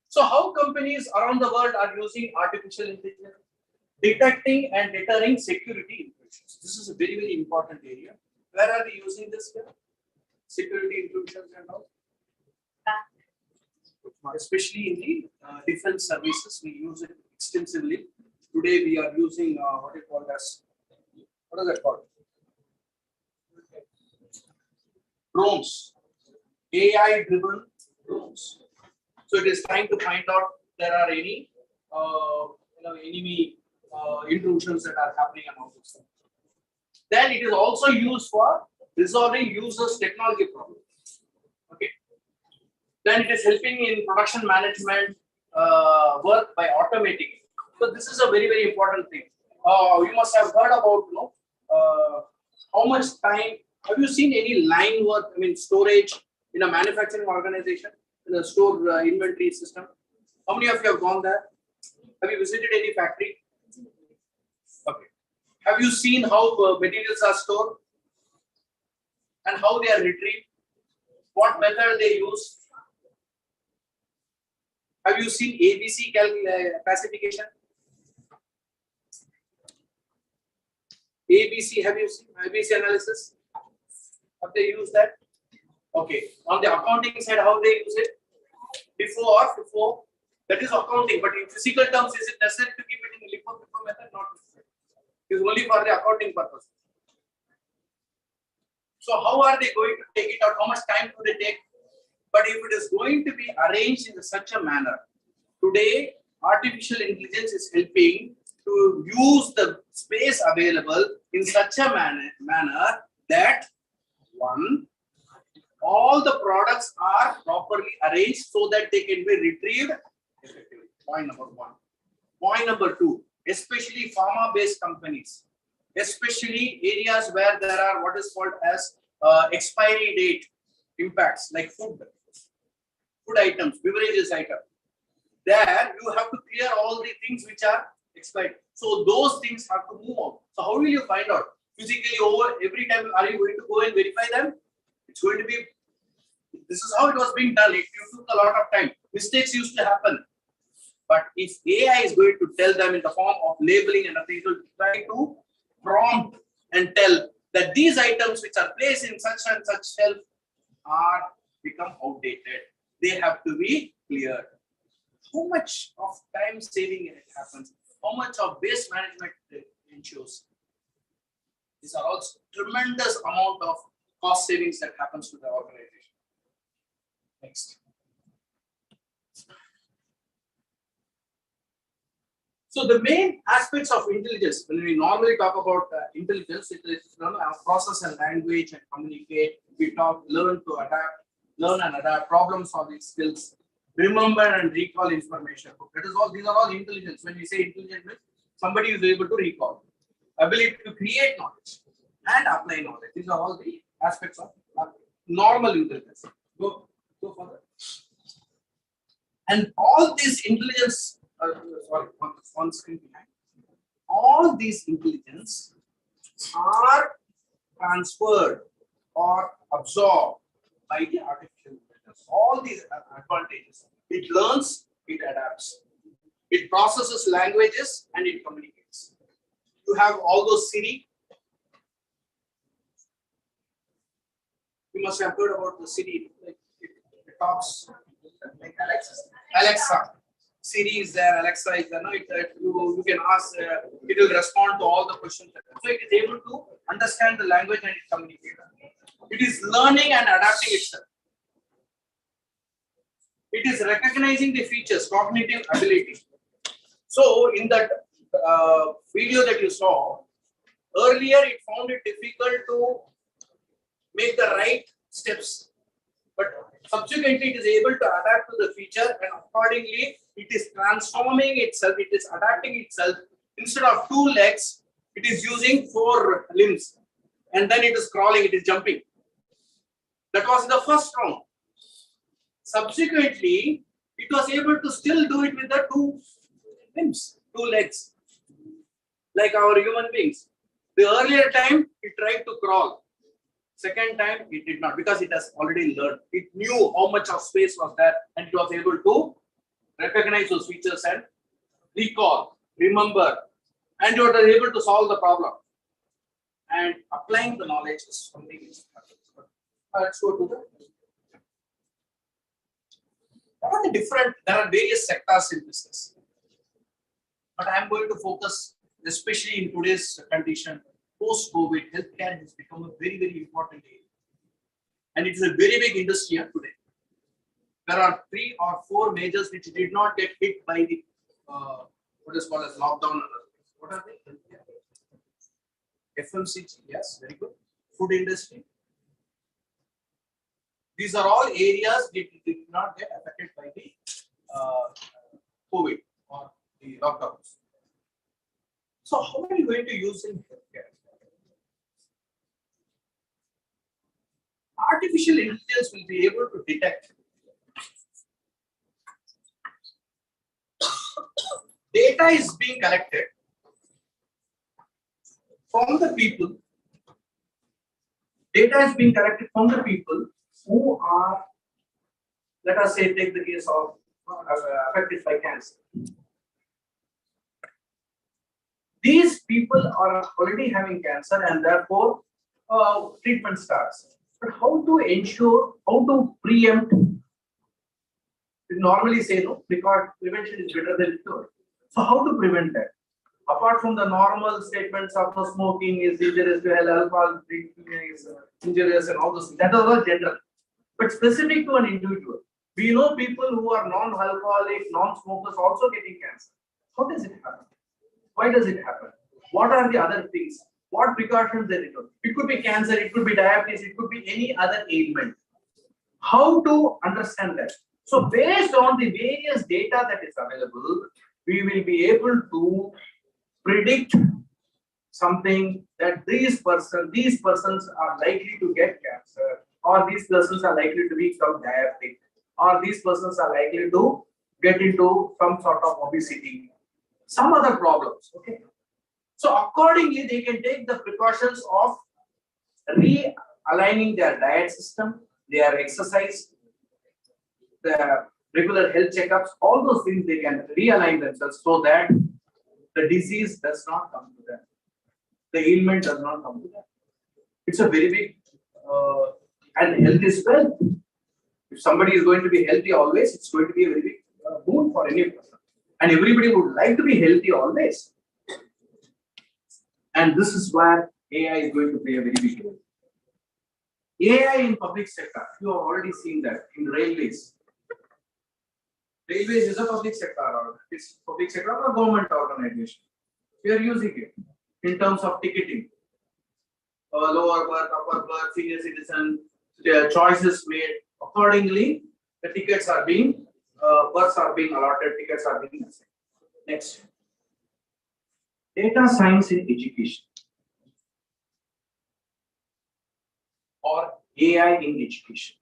So how companies around the world are using artificial intelligence? Detecting and deterring security intrusions. This is a very, very important area. Where are we using this here? Security intrusions and all. Especially in the defense services, we use it extensively. Today we are using what is called as, what is that called? Drones, AI driven drones. So it is trying to find out there are any enemy intrusions that are happening and all this stuff. Then it is also used for resolving users' technology problems. Okay. Then it is helping in production management work by automating it. So this is a very, very important thing. You must have heard about, how much time, have you seen any line work, I mean storage in a manufacturing organization, in a store inventory system? How many of you have gone there? Have you visited any factory? Okay. Have you seen how materials are stored and how they are retrieved? What method they use? Have you seen ABC classification? ABC, have you seen ABC analysis? Have they used that? Okay. On the accounting side, how they use it? Before, that is accounting, but in physical terms, is it necessary to keep it in the LIFO method? Not necessary. It is only for the accounting purpose. So how are they going to take it out? How much time do they take? But if it is going to be arranged in such a manner, today artificial intelligence is helping to use the space available in such a manner that one, all the products are properly arranged so that they can be retrieved effectively. Point number one. Point number two, especially pharma-based companies, especially areas where there are what is called as expiry date impacts, like food items, beverages items. There you have to clear all the things which are expired. So those things have to move on. So how will you find out? Physically over every time, are you going to go and verify them? It's going to be, this is how it was being done. It took a lot of time. Mistakes used to happen. But if AI is going to tell them in the form of labeling and everything, it will try to prompt and tell that these items which are placed in such and such shelf are become outdated. They have to be cleared. How much of time saving it happens? How much of waste management ensures? These are all tremendous amount of cost savings that happens to the organization. Next. So the main aspects of intelligence, when we normally talk about intelligence, it is process and language and communicate. We talk, learn and adapt, problem solving skills, remember and recall information. That is all. These are all intelligence. When we say intelligence, somebody is able to recall, ability to create knowledge and apply knowledge. These are all the aspects of normal intelligence. Go further. And all these intelligence. One screen behind. All these intelligence are transferred or absorbed by the artificial intelligence. All these advantages. It learns, it adapts. It processes languages and it communicates. You have all those Siri. You must have heard about the Siri. It talks like Alexa. Siri is there, Alexa is there. No, you can ask, it will respond to all the questions. So it is able to understand the language and it communicates. It is learning and adapting itself. It is recognizing the features, cognitive ability. So in that video that you saw, earlier it found it difficult to make the right steps. But subsequently, it is able to adapt to the feature and accordingly, it is transforming itself, it is adapting itself. Instead of 2 legs, it is using 4 limbs. And then it is crawling, it is jumping. That was the first round. Subsequently, it was able to still do it with the 2 limbs, 2 legs, like our human beings. The earlier time, it tried to crawl. Second time, it did not, because it has already learned. It knew how much of space was there and it was able to recognize those features and recall, remember, and you are able to solve the problem. and applying the knowledge is something which happens. Let's go to the. What are the different? There are various sectors in business, but I am going to focus, especially in today's condition, post-COVID, healthcare has become a very, very important area, and it is a very big industry today. There are 3 or 4 majors which did not get hit by the what is called as lockdown. What are they? FMCG, yes, very good. Food industry. These are all areas that did not get affected by the COVID or the lockdowns. So how are you going to use in healthcare? Artificial intelligence will be able to detect data is being collected from the people. Data is being collected from the people who are, let us say, take the case of affected by cancer. These people are already having cancer and therefore treatment starts. But how to ensure, how to preempt? We normally say no, because prevention is better than cure. So how to prevent that? Apart from the normal statements of no smoking is injurious to health, alcohol drinking is injurious and all those things, that is all general. But specific to an individual, we know people who are non-alcoholic, non-smokers also getting cancer. How does it happen? Why does it happen? What are the other things? What precautions they need? It could be cancer, it could be diabetes, it could be any other ailment. How to understand that? So based on the various data that is available, we will be able to predict something that these persons are likely to get cancer, or these persons are likely to become diabetic, or these persons are likely to get into some sort of obesity, some other problems. Okay. So accordingly, they can take the precautions of realigning their diet system, their exercise, their regular health checkups, all those things they can realign themselves so that the disease does not come to them. The ailment does not come to them. It's a very big, and health is wealth. If somebody is going to be healthy always, it's going to be a very big boon for any person. And everybody would like to be healthy always. And this is where AI is going to play a very big role. AI in public sector, you have already seen that in railways. Railways is a public sector, or it's public sector or a government organization. We are using it in terms of ticketing. Lower berth, upper berth, senior citizen, their choices made accordingly. The tickets are being, berths are being allotted, tickets are being assigned. Next. Data science in education or AI in education.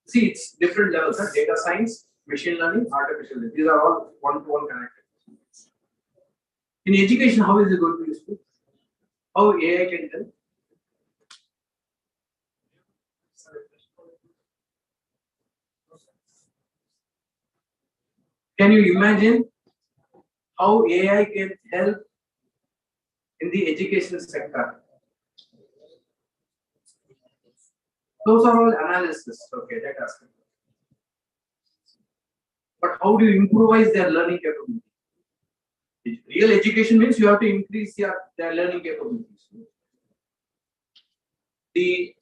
See, it's different levels. Data science, machine learning, artificial intelligence. These are all one-to-one connected. In education, how is it going to be useful? How AI can help? Can you imagine how AI can help in the education sector? Those are all analysis, okay, that aspect. But how do you improvise their learning capability? Real education means you have to increase their learning capabilities. The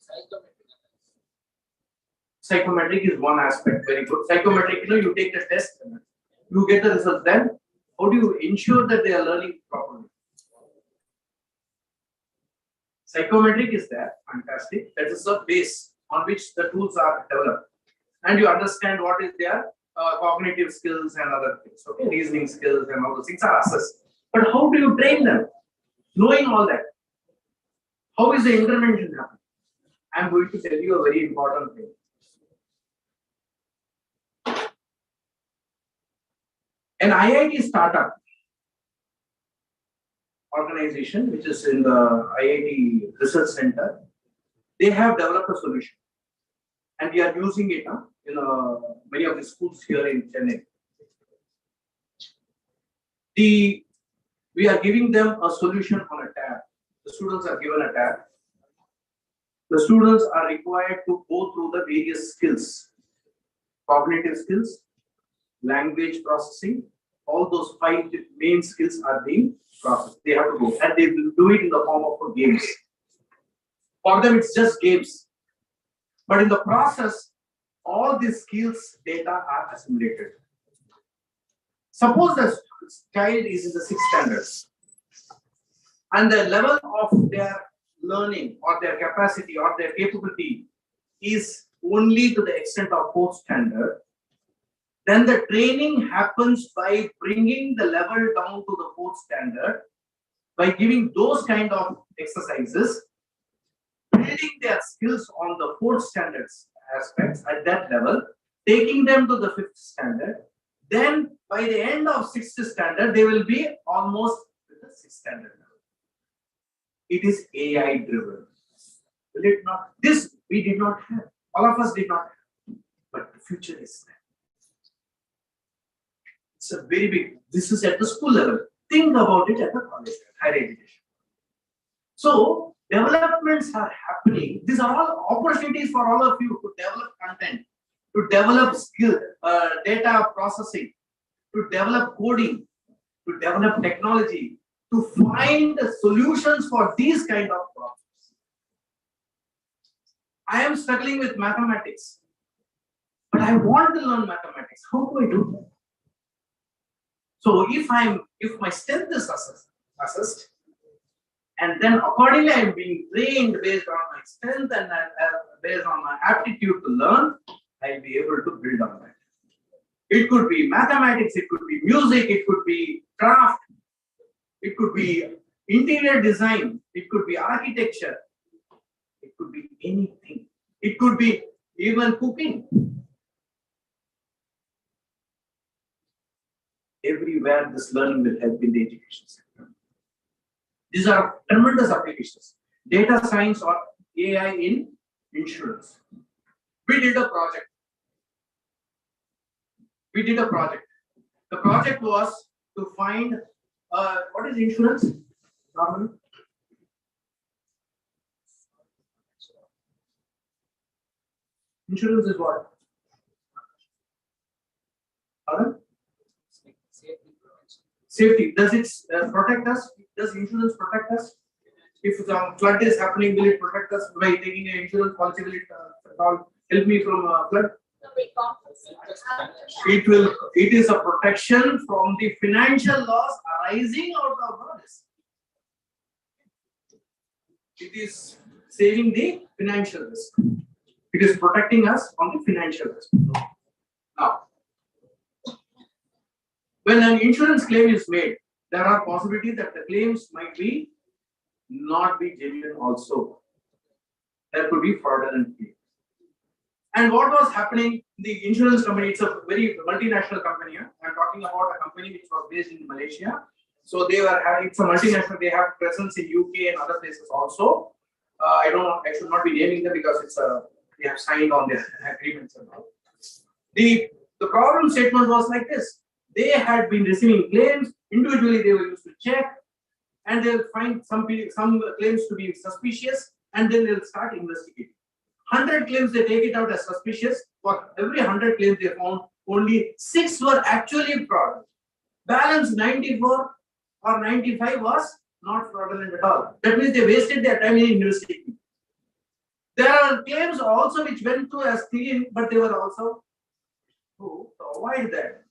psychometric is one aspect, very good. Psychometric, you take the test, you get the results. Then, how do you ensure that they are learning properly? Psychometric is there, fantastic. That is the base on which the tools are developed. And you understand what is their cognitive skills and other things. Okay, reasoning skills and all those things are assessed. But how do you train them? Knowing all that, how is the intervention happening? I am going to tell you a very important thing. An IIT startup organization, which is in the IIT Research Center, they have developed a solution, and we are using it in many of the schools here in Chennai. We are giving them a solution on a tab. The students are given a tab. The students are required to go through the various skills, cognitive skills, language processing, all those 5 main skills are being processed. They have to go and they will do it in the form of games. For them, it's just games. But in the process, all these skills data are assimilated. Suppose the child is in the 6th standard and the level of their learning or their capacity or their capability is only to the extent of 4th standard, then the training happens by bringing the level down to the 4th standard, by giving those kind of exercises, building their skills on the 4th standards aspects at that level, taking them to the 5th standard. Then by the end of 6th standard, they will be almost with the 6th standard level. It is AI driven. Will it not? This we did not have. All of us did not have. But the future is there. It's a very big. This is at the school level. Think about it at the college level, higher education. So developments are happening. These are all opportunities for all of you to develop content, to develop skill, data processing, to develop coding, to develop technology, to find the solutions for these kind of problems. I am struggling with mathematics, but I want to learn mathematics. How do I do that? So if my strength is assessed, and then accordingly I am being trained based on my strength and based on my aptitude to learn, I will be able to build on that. It could be mathematics, it could be music, it could be craft, it could be interior design, it could be architecture, it could be anything. It could be even cooking. Everywhere this learning will help in the education sector. These are tremendous applications. Data science or AI in insurance. We did a project. The project was to find what is insurance? Normally? Insurance is what? Pardon? Safety. Does it protect us? Does insurance protect us? If some flood is happening, will it protect us by taking an insurance policy? Will it help me from flood? It will. It is a protection from the financial loss arising out of this. It is saving the financial risk. It is protecting us on the financial risk. Now, when an insurance claim is made, there are possibilities that the claims might be not be genuine also. There could be fraudulent claims. And what was happening, the insurance company, it's a very multinational company. I'm talking about a company which was based in Malaysia. So they were having, it's a multinational, they have presence in UK and other places also. I should not be naming them because it's they have signed on their agreements and all. The problem statement was like this. They had been receiving claims, individually they were used to check, and they'll find some claims to be suspicious, and then they'll start investigating. 100 claims, they take it out as suspicious. For every 100 claims they found, only 6 were actually fraudulent. Balance 94 or 95 was not fraudulent at all. That means they wasted their time in investigating. There are claims also which went through as clean, but they were also to avoid that.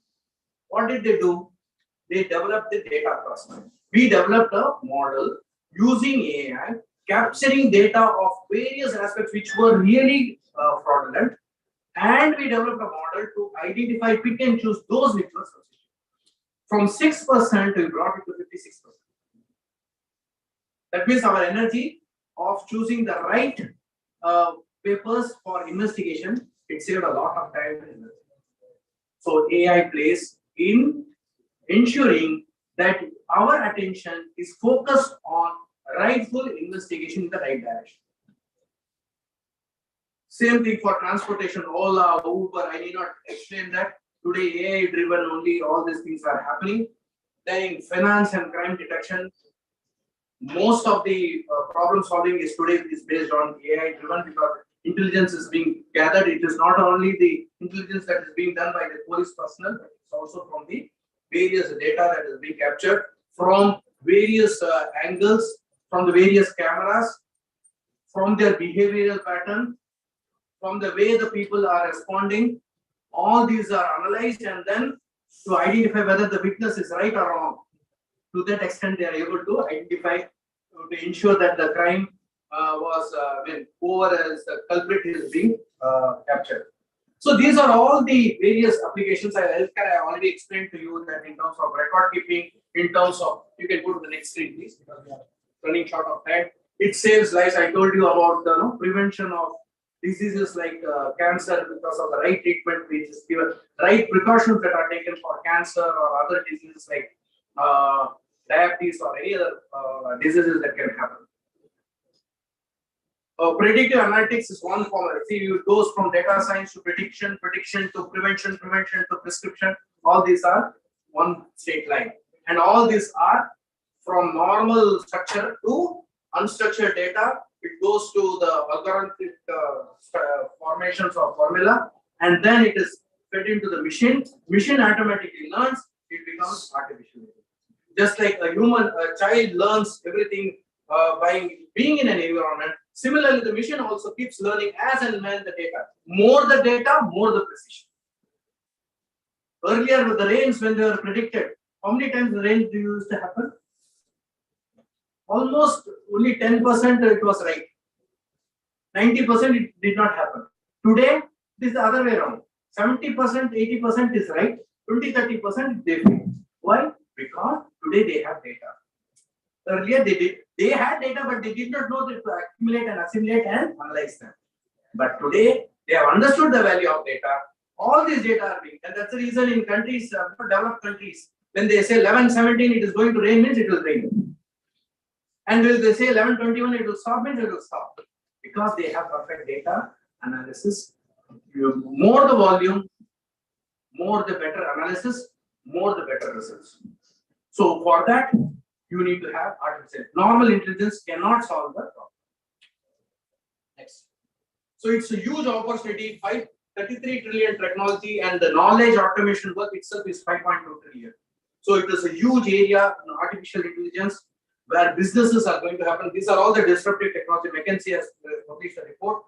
What did they do? They developed the data processing. We developed a model using AI, capturing data of various aspects which were really fraudulent, and we developed a model to identify, pick and choose those which were suspicious. From 6%, we brought it to 56%. That means our energy of choosing the right papers for investigation, it saved a lot of time and energy. So AI plays in ensuring that our attention is focused on rightful investigation in the right direction. Same thing for transportation, Ola, Uber, I need not explain that. Today AI driven only, all these things are happening. Then in finance and crime detection, most of the problem solving is today is based on AI driven because intelligence is being gathered. It is not only the intelligence that is being done by the police personnel, but it's also from the various data that is being captured from various angles, from the various cameras, from their behavioral pattern, from the way the people are responding. All these are analyzed and then to identify whether the witness is right or wrong. To that extent, they are able to identify to ensure that the crime was over as the culprit is being captured. So these are all the various applications. Healthcare, I already explained to you that in terms of record keeping, in terms of, you can go to the next screen, please, because we are running short of time. It saves lives. I told you about the prevention of diseases like cancer because of the right treatment which is given, right precautions that are taken for cancer or other diseases like diabetes or any other diseases that can happen. Predictive analytics is one form. See, it goes from data science to prediction, prediction to prevention, prevention to prescription. All these are one straight line. And all these are from normal structure to unstructured data. It goes to the algorithmic formations of formula, and then it is fed into the machine. Machine automatically learns, it becomes artificial. Just like a child learns everything by being in an environment. Similarly, the machine also keeps learning as and when the data. More the data, more the precision. Earlier with the rains, when they were predicted, how many times the rain used to happen? Almost only 10% it was right. 90% it did not happen. Today, it is the other way around. 70%, 80% is right. 20-30% they fail. Why? Because today they have data. Earlier they had data, but they did not know that to accumulate and assimilate and analyze them. But today they have understood the value of data. All these data are being, and that's the reason in countries, developed countries, when they say 11:17 it is going to rain, means it will rain. And when they say 11:21 it will stop, means it will stop. Because they have perfect data analysis. More the volume, more the better analysis, more the better results. So for that, you need to have artificial. Normal intelligence cannot solve the problem. Next. So it's a huge opportunity. 33 trillion technology, and the knowledge automation work itself is 5.2 trillion. So it is a huge area in artificial intelligence where businesses are going to happen. These are all the disruptive technology. McKinsey has published a report,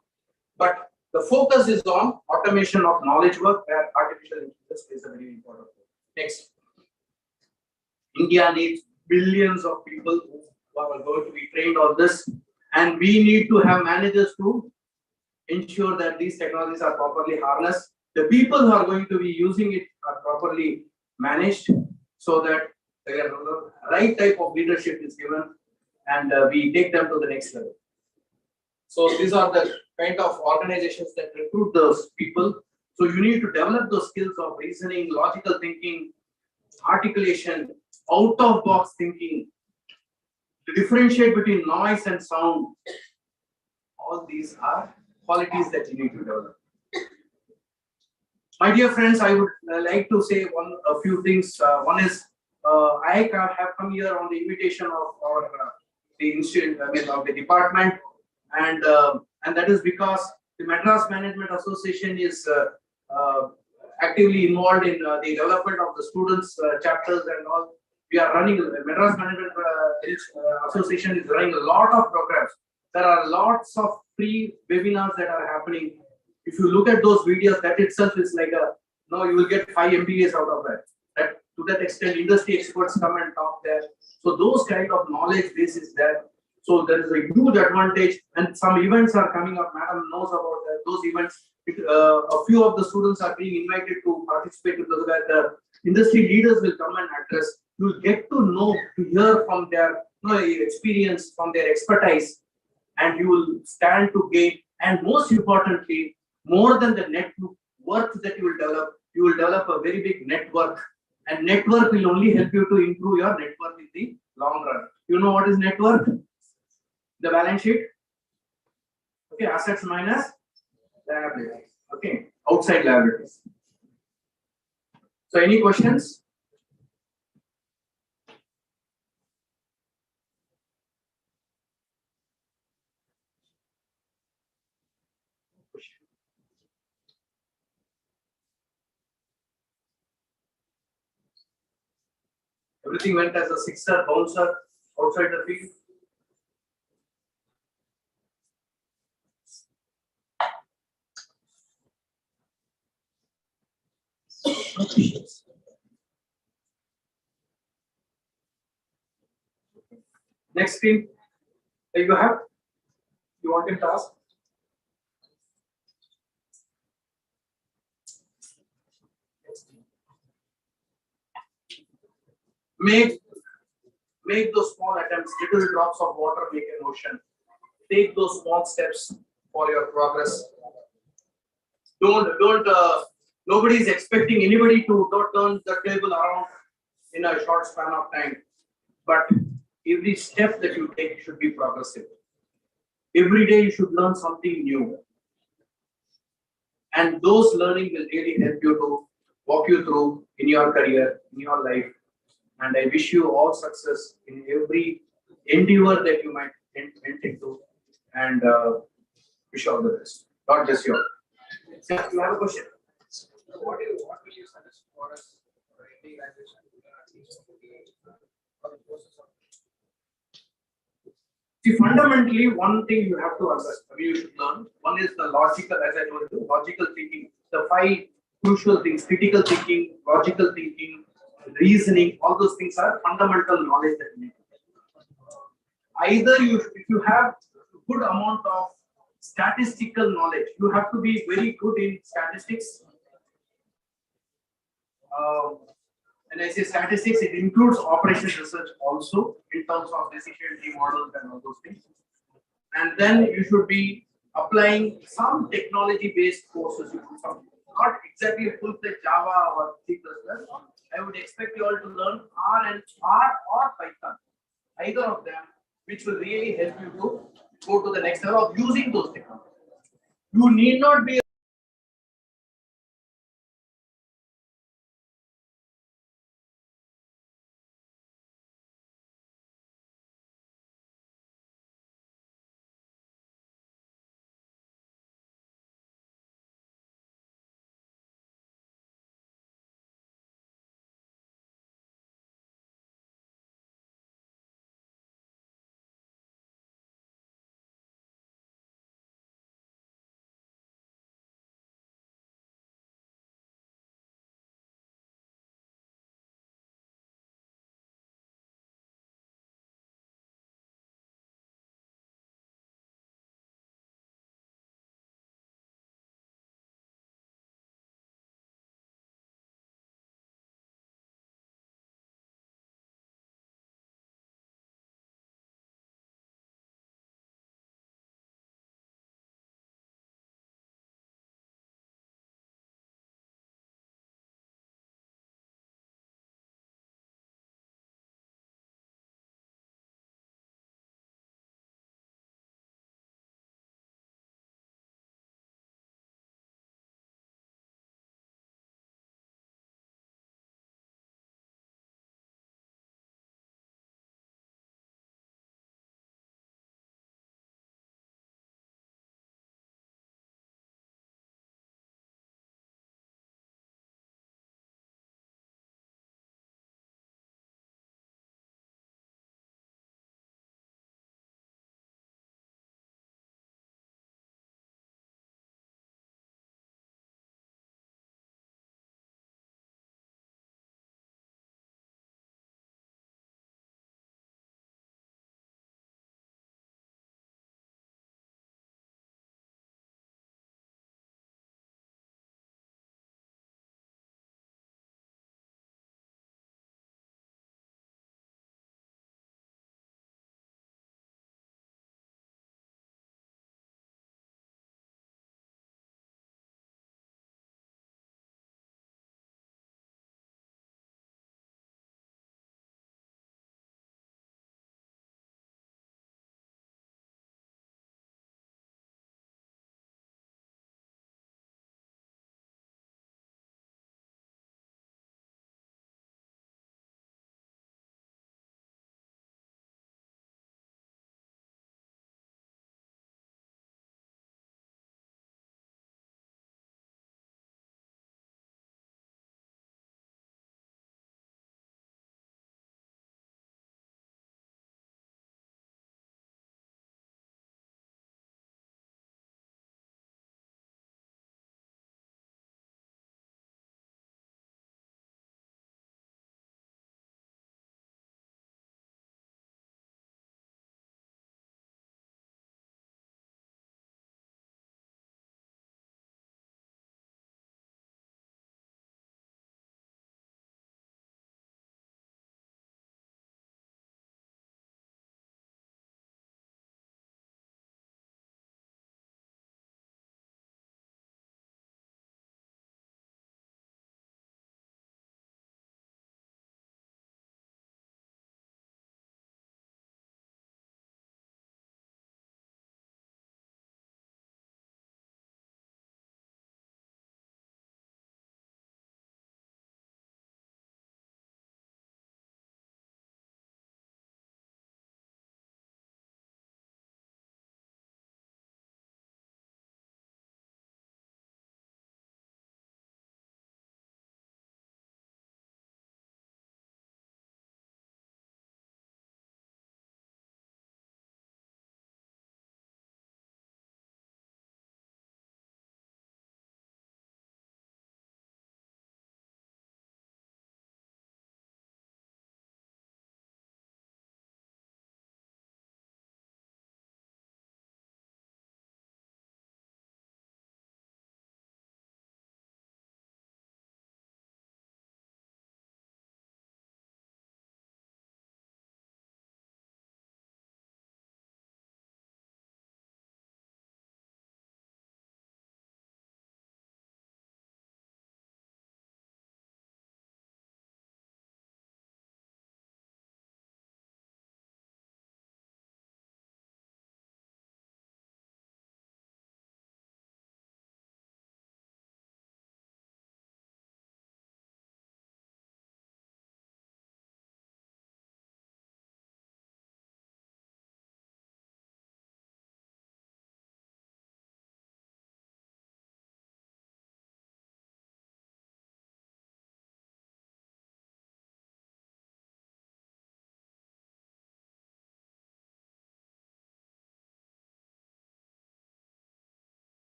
but the focus is on automation of knowledge work where artificial intelligence is a very important role. Next. India needs billions of people who are going to be trained on this, and we need to have managers to ensure that these technologies are properly harnessed. The people who are going to be using it are properly managed so that the right type of leadership is given and we take them to the next level. So these are the kind of organizations that recruit those people. So you need to develop those skills of reasoning, logical thinking, articulation, out-of-box thinking, to differentiate between noise and sound. All these are qualities that you need to develop. My dear friends, I would like to say a few things. One is I have come here on the invitation of our the institute, of the department, and that is because the Madras Management Association is actively involved in the development of the students' chapters and all. We are running, Madras Management Association is running a lot of programs. There are lots of free webinars that are happening. If you look at those videos, that itself is like you will get 5 MBAs out of that. To that extent, industry experts come and talk there. So those kind of knowledge base is there. So there is a huge advantage, and some events are coming up. Madam knows about those events. A few of the students are being invited to participate because the industry leaders will come and address. You will get to know, to hear from their experience, from their expertise, and you will stand to gain. And most importantly, more than the network that you will develop a very big network. And network will only help you to improve your network in the long run. You know what is network? The balance sheet. Okay, assets minus liabilities. Okay, outside liabilities. So any questions? Everything went as a sixer, bouncer outside the field. Next screen. There you have. You want him to ask? Make those small attempts. Little drops of water make an ocean. Take those small steps for your progress. Nobody is expecting anybody to turn the table around in a short span of time. But every step that you take should be progressive. Every day you should learn something new. And those learning will really help you to walk you through in your career, in your life. And I wish you all success in every endeavor that you might enter into. And wish you all the best. God bless you all. Yeah, you have a question? What will you suggest for us for integration for the process of? See, fundamentally, one thing you have to understand, you should learn. One is the logical, as I told you, logical thinking. The 5 crucial things: critical thinking, logical thinking, reasoning. All those things are fundamental knowledge that you need. Either if you have a good amount of statistical knowledge, you have to be very good in statistics. When I say statistics, it includes operations research also in terms of decision tree models and all those things. And then you should be applying some technology-based courses. You do some, not exactly full-fledged Java or C++. I would expect you all to learn R or Python, either of them, which will really help you to go to the next level of using those technologies. You need not be